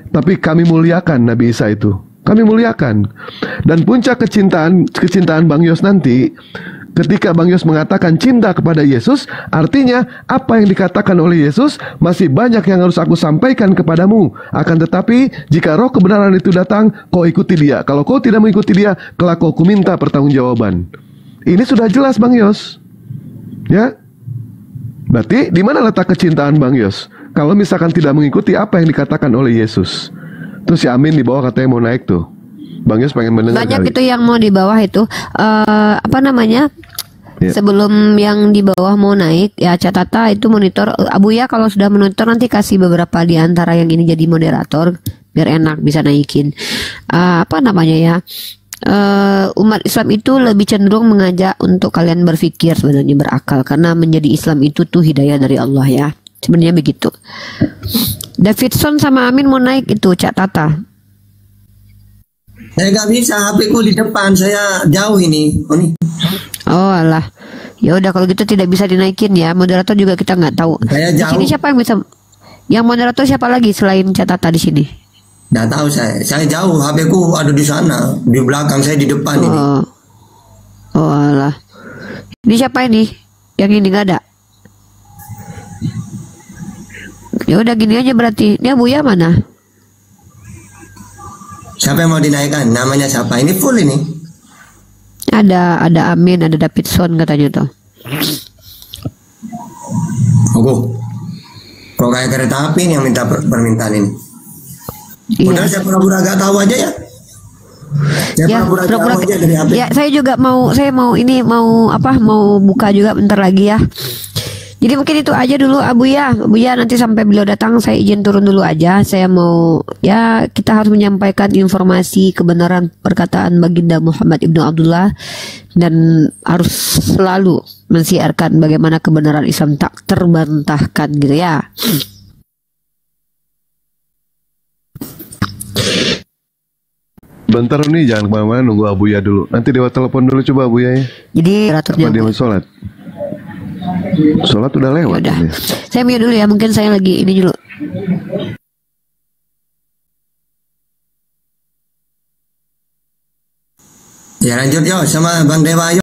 Tapi kami muliakan Nabi Isa itu. Kami muliakan. Dan puncak kecintaan Bang Yos nanti, ketika Bang Yos mengatakan cinta kepada Yesus, artinya apa yang dikatakan oleh Yesus masih banyak yang harus aku sampaikan kepadamu. Akan tetapi jika roh kebenaran itu datang, kau ikuti dia. Kalau kau tidak mengikuti dia, kelak kau minta pertanggungjawaban. Ini sudah jelas Bang Yos. Ya. Berarti di mana letak kecintaan Bang Yos? Kalau misalkan tidak mengikuti apa yang dikatakan oleh Yesus. Terus si Amin di bawah katanya mau naik tuh. Bang Yos pengen mendengar. Banyak kali. itu yang mau di bawah itu. Apa namanya? Ya. Sebelum yang di bawah mau naik, ya catata itu monitor. Abu ya kalau sudah monitor nanti kasih beberapa di antara yang ini jadi moderator biar enak bisa naikin. Apa namanya ya? Umat Islam itu lebih cenderung mengajak untuk kalian berpikir sebenarnya berakal, karena menjadi Islam itu tuh hidayah dari Allah ya. Sebenarnya begitu. Davidson sama Amin mau naik itu Cak Tata. Saya nggak bisa, HP ku di depan, saya jauh ini. Oh, nih. Oh alah. Ya udah kalau gitu tidak bisa dinaikin ya. Moderator juga kita nggak tahu. Saya Di jauh. sini siapa yang bisa? Yang moderator siapa lagi selain Cak Tata di sini? Nggak tahu saya. Saya jauh, HP ku ada di sana, di belakang saya di depan ini. Oh. Oh alah. Ini siapa ini? Yang ini nggak ada. Ya udah gini aja berarti. Ini Abuya mana? Siapa yang mau dinaikkan? Namanya siapa? Ini full ini. Ada Amin, ada Davidson katanya tuh. Ogo. Kok kayak kereta api nih yang minta permintaan ini? Udah Iya. saya pura-pura gak tahu aja ya. Saya Ya, pura-pura tahu pura-pura- aja dari HP. ya, saya juga mau mau buka juga bentar lagi ya. Jadi mungkin itu aja dulu Abu ya nanti sampai beliau datang saya izin turun dulu aja. Saya mau ya kita harus menyampaikan informasi kebenaran perkataan baginda Muhammad ibnu Abdullah dan harus selalu mensiarkan bagaimana kebenaran Islam tak terbantahkan gitu ya. Bentar nih, jangan kemana-mana, nunggu Abuya dulu. Nanti Dewa telepon dulu coba Abuya ya. Jadi Apa raturnya dia mau sholat? Sholat udah lewat. udah. ini. Saya mute dulu ya, mungkin saya lagi ini dulu. Ya lanjut yo sama Bang Dewa yo.